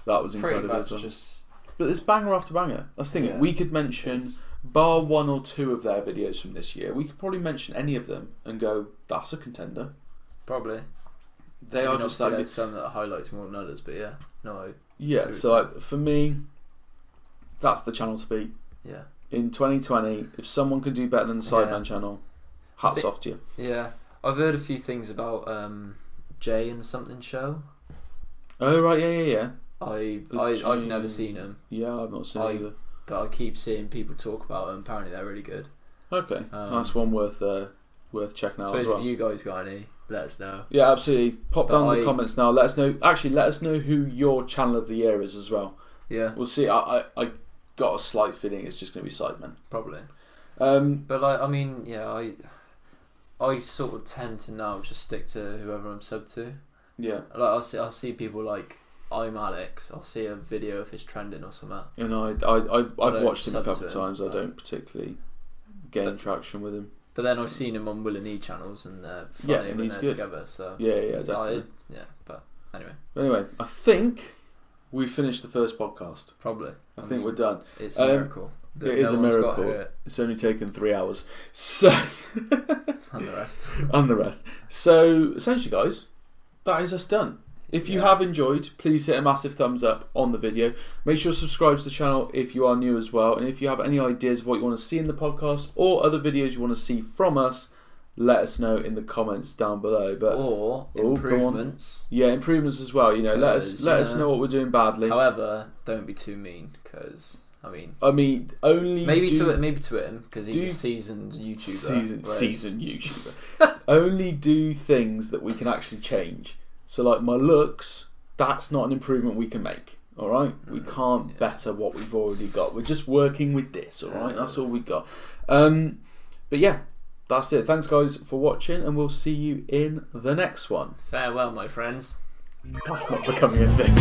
That was incredible. Pretty much just. But there's banger after banger. That's the thing. Yeah. We could mention, bar 1 or 2 of their videos from this year, we could probably mention any of them and go, that's a contender. Probably. They are just that good. There's some that highlights more than others, but for me, that's the channel to beat. Yeah. In 2020, if someone can do better than the Sidemen channel, hats off to you. Yeah. I've heard a few things about Jay and Something Show. Oh right, yeah. I've never seen them. Yeah, I've not seen either. But I keep seeing people talk about them. Apparently, they're really good. Okay, that's one worth checking out as well. If you guys got any, let us know. Yeah, absolutely. Pop down in the comments now. Let us know. Actually, let us know who your channel of the year is as well. Yeah, we'll see. I got a slight feeling it's just going to be Sidemen. Probably. But I sort of tend to now just stick to whoever I'm sub to. Yeah. Like I'll see people like I'm Alex. I'll see a video if it's trending or something. And I've watched him a couple of times. I don't particularly gain traction with him. But then I've seen him on Will and E channels and they're funny when they're together. So yeah, definitely. But anyway. I think we finished the first podcast. Probably. I think we're done. It's a miracle. It is a miracle. It's only taken 3 hours. So and the rest. So essentially, guys, that is us done. If you have enjoyed, please hit a massive thumbs up on the video. Make sure to subscribe to the channel if you are new as well. And if you have any ideas of what you want to see in the podcast or other videos you want to see from us, let us know in the comments down below. But or improvements. Yeah, improvements as well. You know, let us know what we're doing badly. However, don't be too mean, because only maybe to him, because he's a seasoned YouTuber. Seasoned YouTuber. Only do things that we can actually change. So like my looks, that's not an improvement we can make. All right, we can't better what we've already got. We're just working with this. All right, that's all we got. But yeah, that's it. Thanks guys for watching, and we'll see you in the next one. Farewell, my friends. That's not becoming a thing.